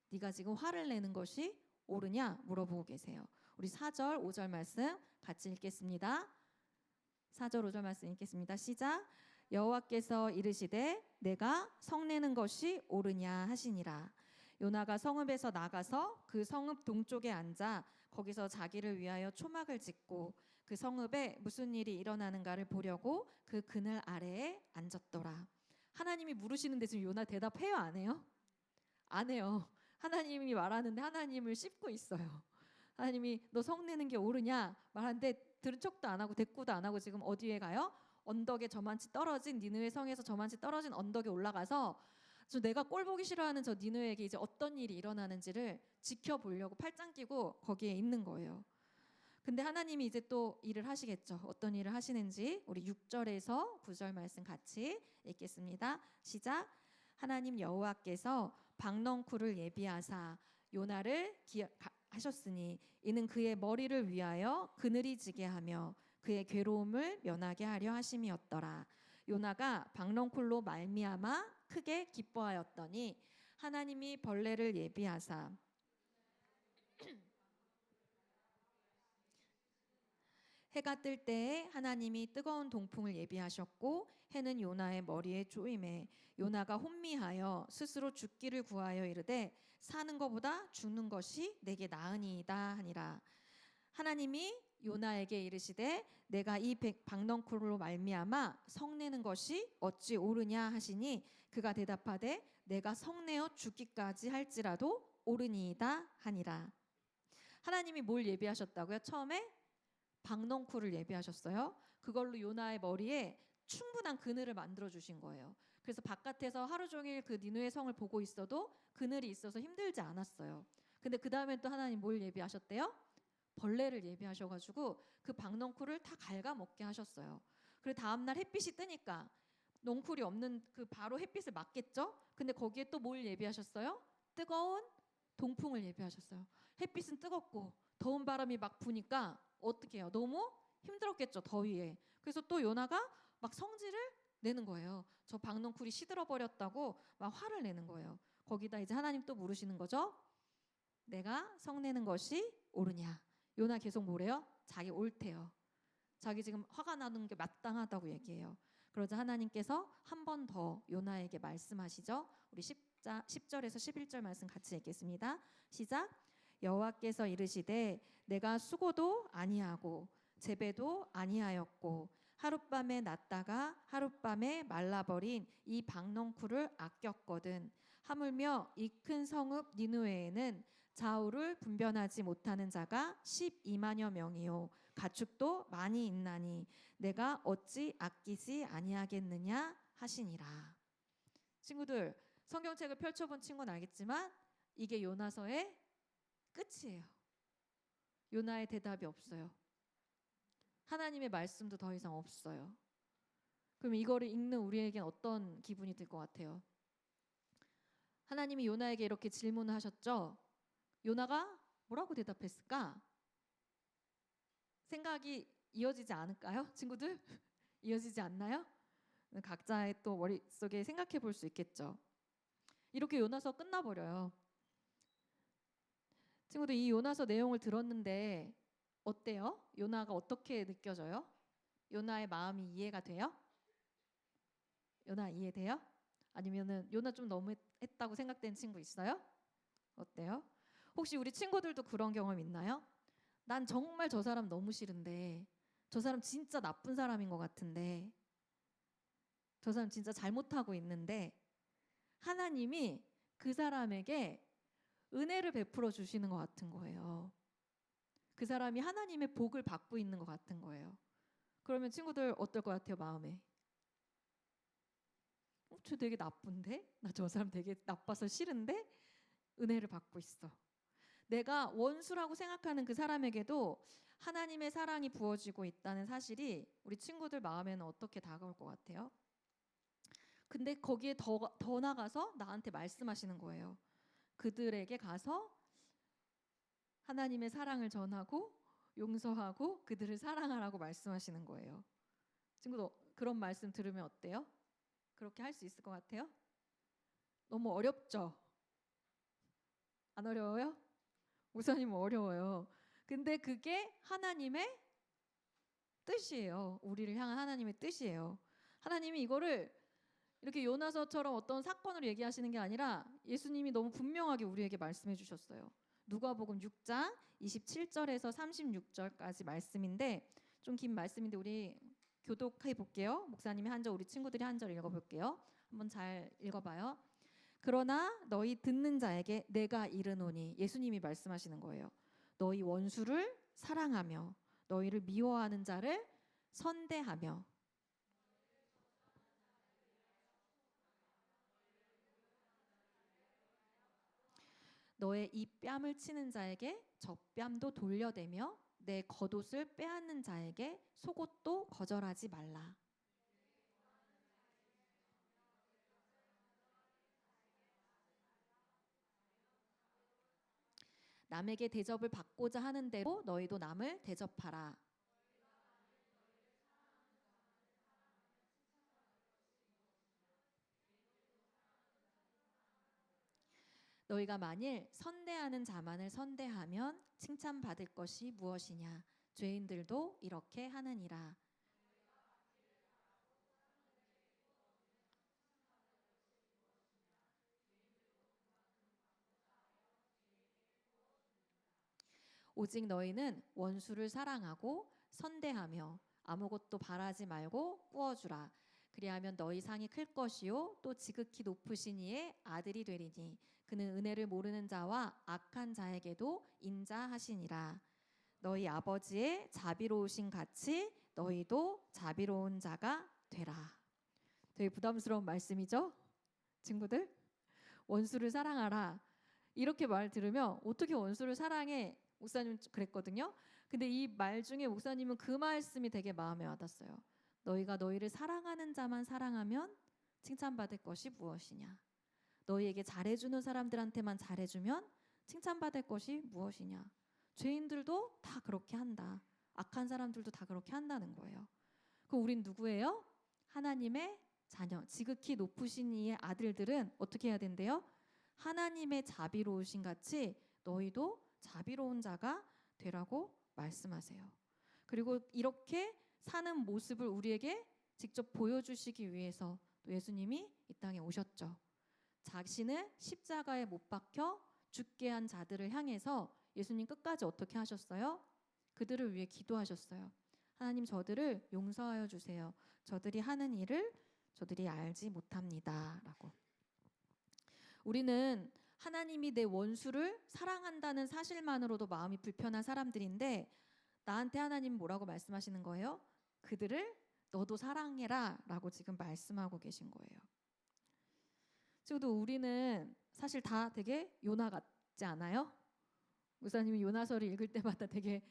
네가 지금 화를 내는 것이 옳으냐? 물어보고 계세요. 우리 4절, 5절 말씀 같이 읽겠습니다. 4절, 5절 말씀 읽겠습니다. 시작. 여호와께서 이르시되 내가 성내는 것이 옳으냐 하시니라. 요나가 성읍에서 나가서 그 성읍 동쪽에 앉아 거기서 자기를 위하여 초막을 짓고 그 성읍에 무슨 일이 일어나는가를 보려고 그 그늘 아래에 앉았더라. 하나님이 물으시는데 지금 요나 대답해요, 안 해요? 안 해요. 하나님이 말하는데 하나님을 씹고 있어요. 하나님이 너 성내는 게 옳으냐 말하는데 들은 척도 안 하고 대꾸도 안 하고 지금 어디에 가요? 언덕에 저만치 떨어진 니느웨 성에서 저만치 떨어진 언덕에 올라가서 내가 꼴 보기 싫어하는 저 니느웨에게 이제 어떤 일이 일어나는지를 지켜보려고 팔짱 끼고 거기에 있는 거예요. 근데 하나님이 이제 또 일을 하시겠죠. 어떤 일을 하시는지 우리 6절에서 9절 말씀 같이 읽겠습니다. 시작. 하나님 여호와께서 박넝쿨을 예비하사 요나를 하셨으니 이는 그의 머리를 위하여 그늘이 지게 하며 그의 괴로움을 면하게 하려 하심이었더라. 요나가 박넝쿨로 말미암아 크게 기뻐하였더니 하나님이 벌레를 예비하사 해가 뜰 때에 하나님이 뜨거운 동풍을 예비하셨고 해는 요나의 머리에 쪼임에 요나가 혼미하여 스스로 죽기를 구하여 이르되 사는 것보다 죽는 것이 내게 나으니이다 하니라. 하나님이 요나에게 이르시되 내가 이 박넝쿨로 말미암아 성내는 것이 어찌 옳으냐 하시니 그가 대답하되 내가 성내어 죽기까지 할지라도 옳으니이다 하니라. 하나님이 뭘 예비하셨다고요? 처음에 박넝쿨을 예비하셨어요. 그걸로 요나의 머리에 충분한 그늘을 만들어 주신 거예요. 그래서 바깥에서 하루 종일 그 니느웨 성을 보고 있어도 그늘이 있어서 힘들지 않았어요. 근데 그 다음에 또 하나님 뭘 예비하셨대요? 벌레를 예비하셔가지고 그 박넝쿨을 다 갉아먹게 하셨어요. 그리고 다음날 햇빛이 뜨니까 넝쿨이 없는 그 바로 햇빛을 맞겠죠? 근데 거기에 또 뭘 예비하셨어요? 뜨거운 동풍을 예비하셨어요. 햇빛은 뜨겁고 더운 바람이 막 부니까 어떻게 해요? 너무 힘들었겠죠, 더위에. 그래서 또 요나가 막 성질을 내는 거예요. 저 박넝쿨이 시들어 버렸다고 막 화를 내는 거예요. 거기다 이제 하나님 또 물으시는 거죠. 내가 성내는 것이 옳으냐? 요나 계속 뭐래요? 자기 옳대요. 자기 지금 화가 나는 게 마땅하다고 얘기해요. 그러자 하나님께서 한 번 더 요나에게 말씀하시죠. 우리 10절에서 11절 말씀 같이 읽겠습니다. 시작. 여호와께서 이르시되 내가 수고도 아니하고 재배도 아니하였고 하룻밤에 났다가 하룻밤에 말라버린 이 박넝쿨을 아꼈거든. 하물며 이 큰 성읍 니느웨에는 좌우를 분변하지 못하는 자가 12만여 명이요 가축도 많이 있나니 내가 어찌 아끼지 아니하겠느냐 하시니라. 친구들, 성경책을 펼쳐본 친구는 알겠지만 이게 요나서의 끝이에요. 요나의 대답이 없어요. 하나님의 말씀도 더 이상 없어요. 그럼 이거를 읽는 우리에겐 어떤 기분이 들 것 같아요? 하나님이 요나에게 이렇게 질문을 하셨죠. 요나가 뭐라고 대답했을까? 생각이 이어지지 않을까요? 친구들? 이어지지 않나요? 각자의 또 머릿속에 생각해 볼 수 있겠죠. 이렇게 요나서 끝나버려요. 친구들, 이 요나서 내용을 들었는데 어때요? 요나가 어떻게 느껴져요? 요나의 마음이 이해가 돼요? 요나 이해돼요? 아니면은 요나 좀 너무했다고 생각되는 친구 있어요? 어때요? 혹시 우리 친구들도 그런 경험 있나요? 난 정말 저 사람 너무 싫은데 저 사람 진짜 나쁜 사람인 것 같은데 저 사람 진짜 잘못하고 있는데 하나님이 그 사람에게 은혜를 베풀어 주시는 것 같은 거예요. 그 사람이 하나님의 복을 받고 있는 것 같은 거예요. 그러면 친구들 어떨 것 같아요, 마음에? 저 되게 나쁜데? 나 저 사람 되게 나빠서 싫은데? 은혜를 받고 있어. 내가 원수라고 생각하는 그 사람에게도 하나님의 사랑이 부어지고 있다는 사실이 우리 친구들 마음에는 어떻게 다가올 것 같아요? 근데 거기에 더 나가서 나한테 말씀하시는 거예요. 그들에게 가서 하나님의 사랑을 전하고 용서하고 그들을 사랑하라고 말씀하시는 거예요. 친구들 그런 말씀 들으면 어때요? 그렇게 할 수 있을 것 같아요? 너무 어렵죠? 안 어려워요? 목사님 어려워요. 근데 그게 하나님의 뜻이에요. 우리를 향한 하나님의 뜻이에요. 하나님이 이거를 이렇게 요나서처럼 어떤 사건을 얘기하시는 게 아니라 예수님이 너무 분명하게 우리에게 말씀해 주셨어요. 누가복음 6장 27절에서 36절까지 말씀인데 좀 긴 말씀인데 우리 교독해 볼게요. 목사님이 한 절, 우리 친구들이 한 절 읽어볼게요. 한번 잘 읽어봐요. 그러나 너희 듣는 자에게 내가 이르노니, 예수님이 말씀하시는 거예요. 너희 원수를 사랑하며 너희를 미워하는 자를 선대하며 너의 이 뺨을 치는 자에게 젖뺨도 돌려대며 내 겉옷을 빼앗는 자에게 속옷도 거절하지 말라. 남에게 대접을 받고자 하는 대로 너희도 남을 대접하라. 너희가 만일 선대하는 자만을 선대하면 칭찬받을 것이 무엇이냐? 죄인들도 이렇게 하느니라. 오직 너희는 원수를 사랑하고 선대하며 아무것도 바라지 말고 꾸어주라. 그리하면 너희 상이 클 것이요 또 지극히 높으신 이의 아들이 되리니 그는 은혜를 모르는 자와 악한 자에게도 인자하시니라. 너희 아버지의 자비로우신 같이 너희도 자비로운 자가 되라. 되게 부담스러운 말씀이죠? 친구들? 원수를 사랑하라. 이렇게 말 들으면 어떻게 원수를 사랑해? 목사님 그랬거든요. 근데 이 말 중에 목사님은 그 말씀이 되게 마음에 와닿았어요. 너희가 너희를 사랑하는 자만 사랑하면 칭찬받을 것이 무엇이냐? 너희에게 잘해주는 사람들한테만 잘해주면 칭찬받을 것이 무엇이냐? 죄인들도 다 그렇게 한다. 악한 사람들도 다 그렇게 한다는 거예요. 그럼 우린 누구예요? 하나님의 자녀, 지극히 높으신 이의 아들들은 어떻게 해야 된대요? 하나님의 자비로우신 같이 너희도 자비로운 자가 되라고 말씀하세요. 그리고 이렇게 사는 모습을 우리에게 직접 보여주시기 위해서 또 예수님이 이 땅에 오셨죠. 자신을 십자가에 못 박혀 죽게 한 자들을 향해서 예수님 끝까지 어떻게 하셨어요? 그들을 위해 기도하셨어요. 하나님 저들을 용서하여 주세요. 저들이 하는 일을 저들이 알지 못합니다. 라고. 우리는 하나님이 내 원수를 사랑한다는 사실만으로도 마음이 불편한 사람들인데 나한테 하나님 뭐라고 말씀하시는 거예요? 그들을 너도 사랑해라 라고 지금 말씀하고 계신 거예요. 지금도 우리는 사실 다 되게 요나 같지 않아요? 목사님이 요나서를 읽을 때마다 되게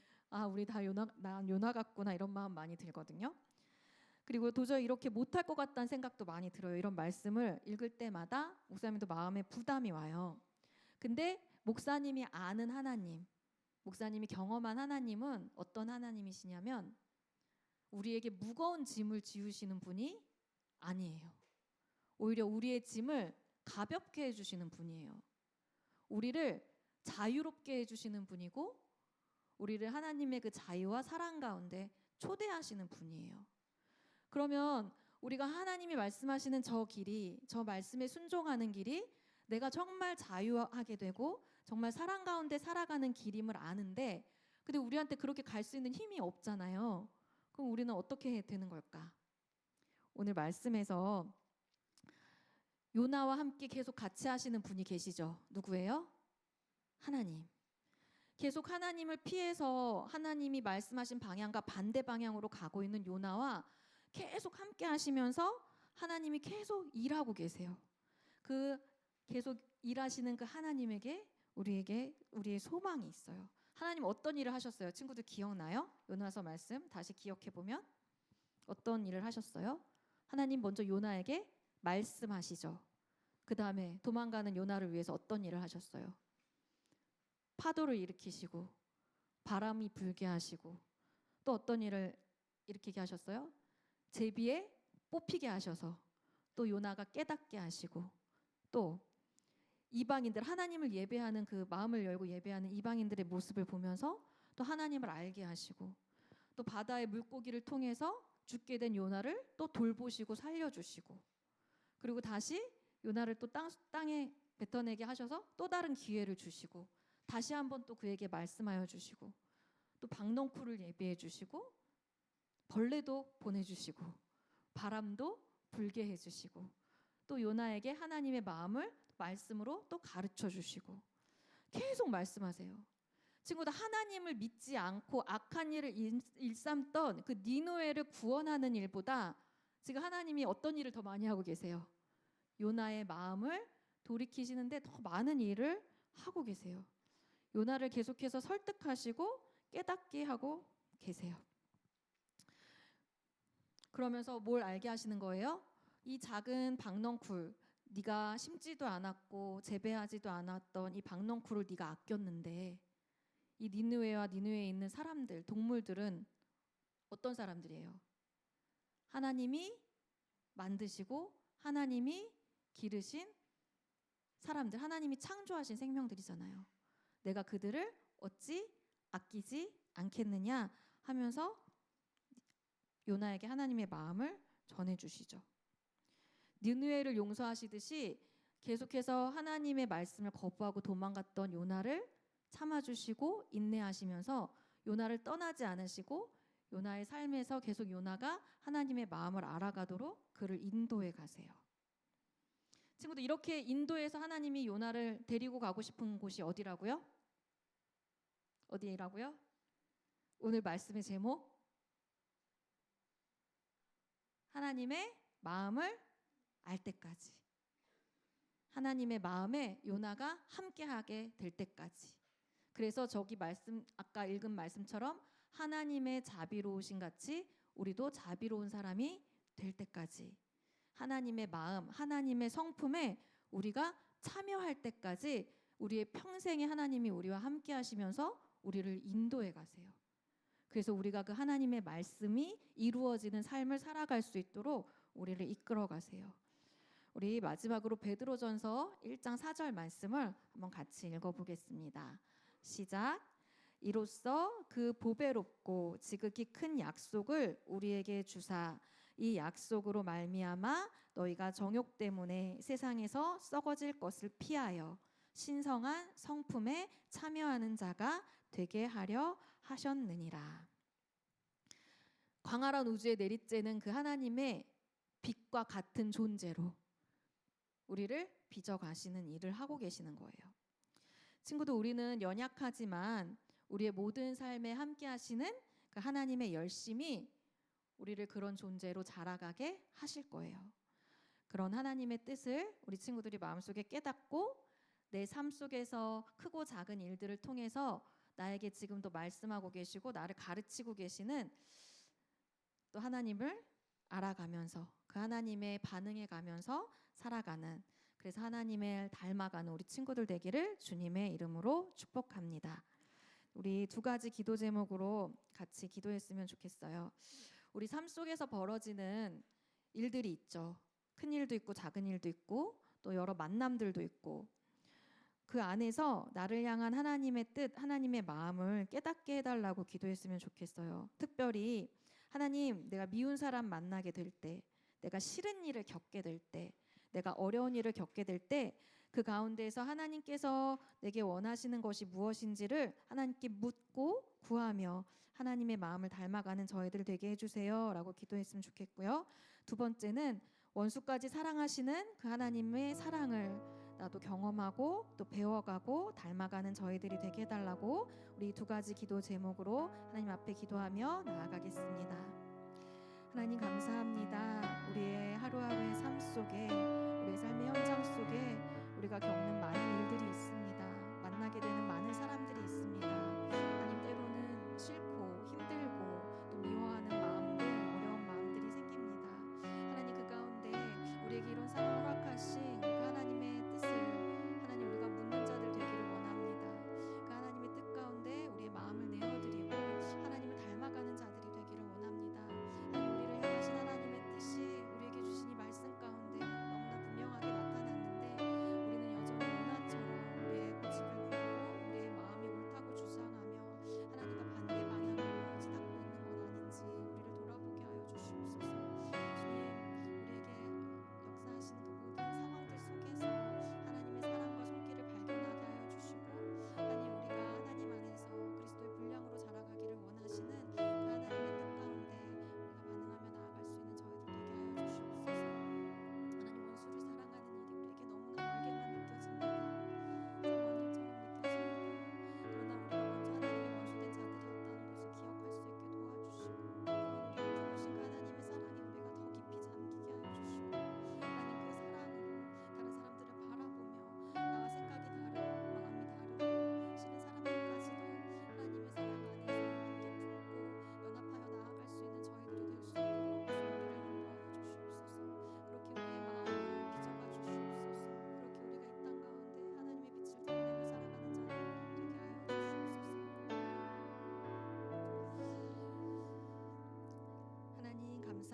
우리 다 난 요나 같구나 이런 마음 많이 들거든요. 그리고 도저히 이렇게 못할 것 같다는 생각도 많이 들어요. 이런 말씀을 읽을 때마다 목사님도 마음에 부담이 와요. 근데 목사님이 아는 하나님, 목사님이 경험한 하나님은 어떤 하나님이시냐면 우리에게 무거운 짐을 지우시는 분이 아니에요. 오히려 우리의 짐을 가볍게 해주시는 분이에요. 우리를 자유롭게 해주시는 분이고 우리를 하나님의 그 자유와 사랑 가운데 초대하시는 분이에요. 그러면 우리가 하나님이 말씀하시는 저 길이, 저 말씀에 순종하는 길이 내가 정말 자유하게 되고 정말 사랑 가운데 살아가는 길임을 아는데 근데 우리한테 그렇게 갈 수 있는 힘이 없잖아요. 그럼 우리는 어떻게 해야 되는 걸까? 오늘 말씀에서 요나와 함께 계속 같이 하시는 분이 계시죠. 누구예요? 하나님. 계속 하나님을 피해서 하나님이 말씀하신 방향과 반대 방향으로 가고 있는 요나와 계속 함께 하시면서 하나님이 계속 일하고 계세요. 그 계속 일하시는 그 하나님에게 우리에게 우리의 소망이 있어요. 하나님 어떤 일을 하셨어요? 친구들 기억나요? 요나서 말씀 다시 기억해 보면 어떤 일을 하셨어요? 하나님 먼저 요나에게 말씀하시죠. 그 다음에 도망가는 요나를 위해서 어떤 일을 하셨어요? 파도를 일으키시고 바람이 불게 하시고 또 어떤 일을 일으키게 하셨어요? 제비에 뽑히게 하셔서 또 요나가 깨닫게 하시고 또 이방인들 하나님을 예배하는 그 마음을 열고 예배하는 이방인들의 모습을 보면서 또 하나님을 알게 하시고 또 바다의 물고기를 통해서 죽게 된 요나를 또 돌보시고 살려주시고 그리고 다시 요나를 또 땅에 뱉어내게 하셔서 또 다른 기회를 주시고 다시 한번 또 그에게 말씀하여 주시고 또 박넝쿨을 예비해 주시고 벌레도 보내주시고 바람도 불게 해주시고 또 요나에게 하나님의 마음을 말씀으로 또 가르쳐 주시고 계속 말씀하세요. 친구들 하나님을 믿지 않고 악한 일을 일삼던 그 니느웨를 구원하는 일보다 지금 하나님이 어떤 일을 더 많이 하고 계세요? 요나의 마음을 돌이키시는데 더 많은 일을 하고 계세요. 요나를 계속해서 설득하시고 깨닫게 하고 계세요. 그러면서 뭘 알게 하시는 거예요? 이 작은 박넝쿨, 네가 심지도 않았고 재배하지도 않았던 이 박넝쿨을 네가 아꼈는데 이 니느웨와 니느웨에 있는 사람들, 동물들은 어떤 사람들이에요? 하나님이 만드시고 하나님이 기르신 사람들, 하나님이 창조하신 생명들이잖아요. 내가 그들을 어찌 아끼지 않겠느냐 하면서 요나에게 하나님의 마음을 전해주시죠. 니느웨를 용서하시듯이 계속해서 하나님의 말씀을 거부하고 도망갔던 요나를 참아주시고 인내하시면서 요나를 떠나지 않으시고 요나의 삶에서 계속 요나가 하나님의 마음을 알아가도록 그를 인도해 가세요. 친구들 이렇게 인도해서 하나님이 요나를 데리고 가고 싶은 곳이 어디라고요? 어디라고요? 오늘 말씀의 제목 하나님의 마음을 알 때까지. 하나님의 마음에 요나가 함께하게 될 때까지. 그래서 저기 말씀 아까 읽은 말씀처럼 하나님의 자비로우신 같이 우리도 자비로운 사람이 될 때까지. 하나님의 마음, 하나님의 성품에 우리가 참여할 때까지 우리의 평생에 하나님이 우리와 함께 하시면서 우리를 인도해 가세요. 그래서 우리가 그 하나님의 말씀이 이루어지는 삶을 살아갈 수 있도록 우리를 이끌어 가세요. 우리 마지막으로 베드로전서 1장 4절 말씀을 한번 같이 읽어보겠습니다. 시작. 이로써 그 보배롭고 지극히 큰 약속을 우리에게 주사 이 약속으로 말미암아 너희가 정욕 때문에 세상에서 썩어질 것을 피하여 신성한 성품에 참여하는 자가 되게 하려 하셨느니라. 광활한 우주에 내리쬐는 그 하나님의 빛과 같은 존재로 우리를 빚어가시는 일을 하고 계시는 거예요. 친구들 우리는 연약하지만 우리의 모든 삶에 함께 하시는 그 하나님의 열심이 우리를 그런 존재로 자라가게 하실 거예요. 그런 하나님의 뜻을 우리 친구들이 마음속에 깨닫고 내 삶 속에서 크고 작은 일들을 통해서 나에게 지금도 말씀하고 계시고 나를 가르치고 계시는 또 하나님을 알아가면서 그 하나님의 반응해 가면서 살아가는 그래서 하나님을 닮아가는 우리 친구들 되기를 주님의 이름으로 축복합니다. 우리 두 가지 기도 제목으로 같이 기도했으면 좋겠어요. 우리 삶 속에서 벌어지는 일들이 있죠. 큰 일도 있고 작은 일도 있고 또 여러 만남들도 있고 그 안에서 나를 향한 하나님의 뜻, 하나님의 마음을 깨닫게 해달라고 기도했으면 좋겠어요. 특별히 하나님, 내가 미운 사람 만나게 될 때, 내가 싫은 일을 겪게 될 때, 내가 어려운 일을 겪게 될 때 그 가운데에서 하나님께서 내게 원하시는 것이 무엇인지를 하나님께 묻고 구하며 하나님의 마음을 닮아가는 저희들 되게 해주세요 라고 기도했으면 좋겠고요. 두 번째는 원수까지 사랑하시는 그 하나님의 사랑을 나도 경험하고 또 배워가고 닮아가는 저희들이 되게 해달라고 우리 두 가지 기도 제목으로 하나님 앞에 기도하며 나아가겠습니다. 하나님 감사합니다. 우리의 하루하루의 삶 속에 우리의 삶의 현장 속에 우리가 겪는 많은 일들이 있습니다. 만나게 되는 많은 사람들이 있습니다. 하나님 때로는 싫고 힘들고 또 미워하는 마음들, 어려운 마음들이 생깁니다. 하나님 그 가운데 우리에게 이런 상황을 허락하신 그 하나님의 뜻을 하나님 우리가 묻는 자들 되기를 원합니다. 그 하나님의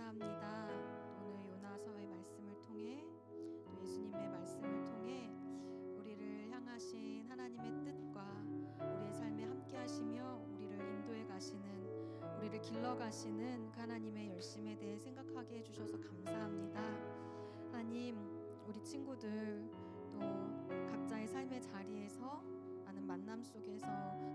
감사합니다. 오늘 요나서의 말씀을 통해 또 예수님의 말씀을 통해 우리를 향하신 하나님의 뜻과 우리의 삶에 함께 하시며 우리를 인도해 가시는, 우리를 길러 가시는 그 하나님의 열심에 대해 생각하게 해 주셔서 감사합니다. 하나님, 우리 친구들 또 각자의 삶의 자리에서 많은 만남 속에서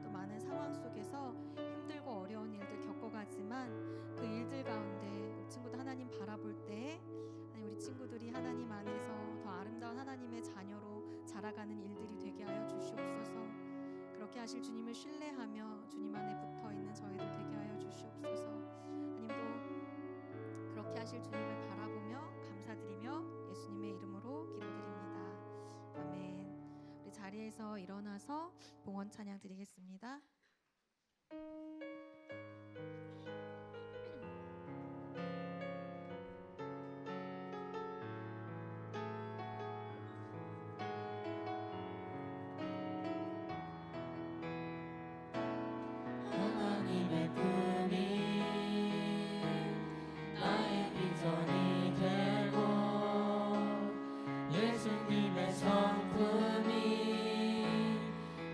또 많은 상황 속에서 힘들고 어려운 일들 겪어가지만 그 일들 가운데 우리 친구들 하나님 바라볼 때 하나님, 우리 친구들이 하나님 안에서 더 아름다운 하나님의 자녀로 자라가는 일들이 되게 하여 주시옵소서. 그렇게 하실 주님을 신뢰하며 주님 안에 붙어있는 저희들 되게 하여 주시옵소서. 하나님도 그렇게 하실 주님을 바라보며 감사드리며 예수님의 이름으로 기도드립니다. 아멘. 우리 자리에서 일어나서 봉헌 찬양 드리겠습니다. 하나님의 꿈이 나의 비전이 되고 예수님의 성품이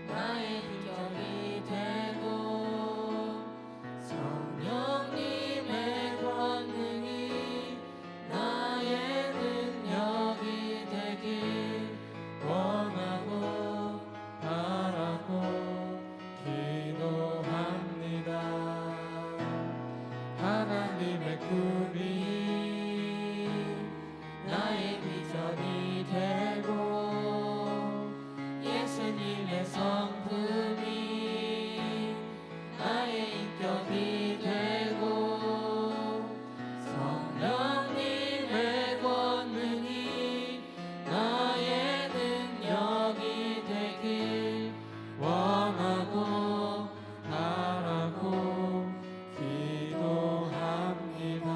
나의 인격이 되고 성령님의 권능이 나의 능력이 되길 원하고 바라고 기도합니다. 하나님의 꿈이 나의 비전이 되고 예수님의 성품이 나의 인격이 되고 성령님의 권능이 나의 능력이 되길 원하고 바라고 기도합니다.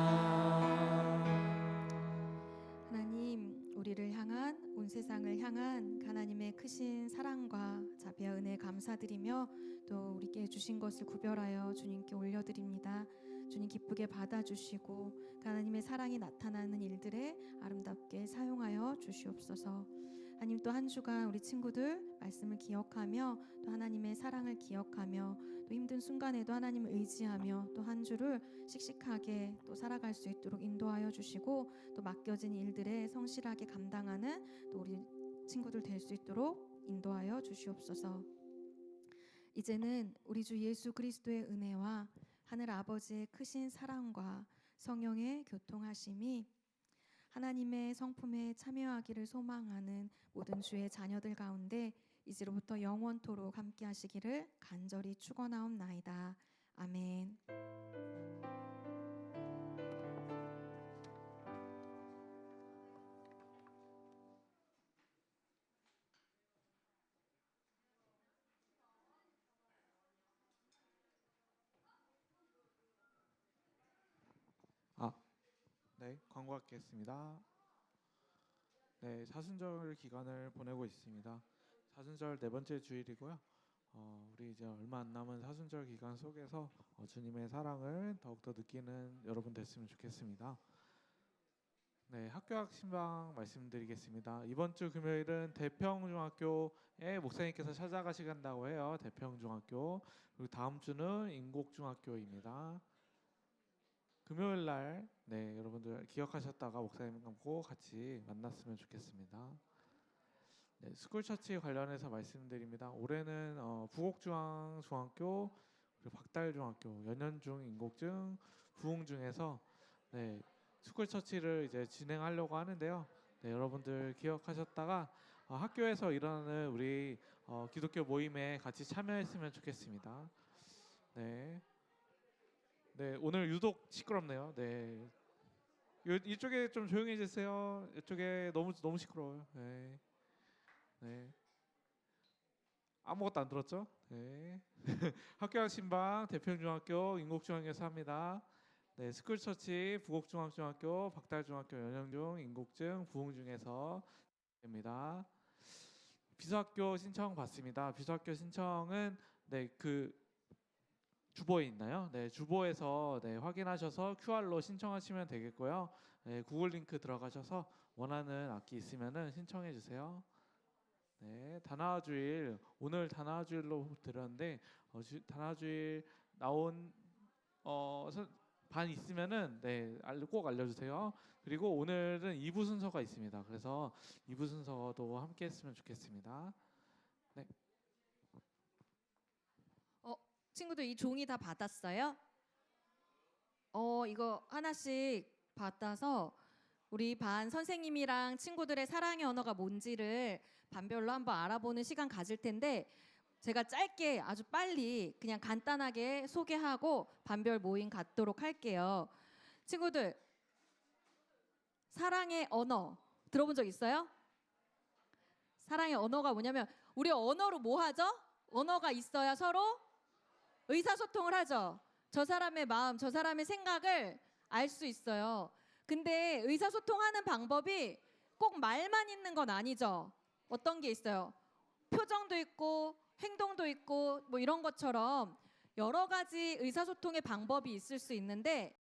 하나님, 우리를 향한, 온 세상을 향한 하나님의 크신 사랑과 자비와 은혜 감사드리며 또 우리께 주신 것을 구별하여 주님께 올려드립니다. 주님 기쁘게 받아주시고 하나님의 사랑이 나타나는 일들에 아름답게 사용하여 주시옵소서. 하나님, 또 한 주간 우리 친구들 말씀을 기억하며 또 하나님의 사랑을 기억하며 또 힘든 순간에도 하나님을 의지하며 또 한 주를 씩씩하게 또 살아갈 수 있도록 인도하여 주시고 또 맡겨진 일들에 성실하게 감당하는 또 우리 친구들 될 수 있도록 인도하여 주시옵소서. 이제는 우리 주 예수 그리스도의 은혜와 하늘 아버지의 크신 사랑과 성령의 교통하심이 하나님의 성품에 참여하기를 소망하는 모든 주의 자녀들 가운데 이제로부터 영원토록 함께 하시기를 간절히 축원하옵나이다. 아멘. 네, 광고하겠습니다. 네, 사순절 기간을 보내고 있습니다. 사순절 네 번째 주일이고요. 우리 이제 얼마 안 남은 사순절 기간 속에서 주님의 사랑을 더욱더 느끼는 여러분 됐으면 좋겠습니다. 네, 학교학 신방 말씀드리겠습니다. 이번 주 금요일은 대평중학교에 목사님께서 찾아가시간다고 해요. 대평중학교. 그리고 다음 주는 인곡중학교입니다. 금요일 날, 네, 여러분들 기억하셨다가 목사님하고 같이 만났으면 좋겠습니다. 네, 스쿨처치 관련해서 말씀드립니다. 올해는 부곡중앙중학교, 그리고 박달중학교, 연현중, 인곡중, 부흥중에서 네, 스쿨처치를 이제 진행하려고 하는데요. 네, 여러분들 기억하셨다가 학교에서 일어나는 우리 기독교 모임에 같이 참여했으면 좋겠습니다. 네. 네, 오늘 유독 시끄럽네요. 네, 이쪽에 좀 조용해지세요. 이쪽에 너무 시끄러워요. 네, 네, 아무것도 안 들었죠? 네, 학교학 신방 대평중학교 인곡중학교에서 합니다. 네, 스쿨처치 부곡중앙중학교 박달중학교 연영중 인곡중 부흥중에서 됩니다. 비서학교 신청 받습니다. 비서학교 신청은 네, 그 주보에 있나요? 네, 주보에서 네, 확인하셔서 QR로 신청하시면 되겠고요. 네, 구글 링크 들어가셔서 원하는 악기 있으면은 신청해 주세요. 네, 다나와주일 오늘 다나와주일로 들었는데 다나와주일 나온 반 있으면은 네, 꼭 알려주세요. 그리고 오늘은 2부 순서가 있습니다. 그래서 2부 순서도 함께 했으면 좋겠습니다. 네. 친구들 이 종이 다 받았어요? 이거 하나씩 받아서 우리 반 선생님이랑 친구들의 사랑의 언어가 뭔지를 반별로 한번 알아보는 시간 가질 텐데 제가 짧게 아주 빨리 그냥 간단하게 소개하고 반별 모임 갖도록 할게요. 친구들 사랑의 언어 들어본 적 있어요? 사랑의 언어가 뭐냐면 우리 언어로 뭐 하죠? 언어가 있어야 서로 의사소통을 하죠. 저 사람의 마음, 저 사람의 생각을 알 수 있어요. 근데 의사소통하는 방법이 꼭 말만 있는 건 아니죠. 어떤 게 있어요? 표정도 있고 행동도 있고 뭐 이런 것처럼 여러 가지 의사소통의 방법이 있을 수 있는데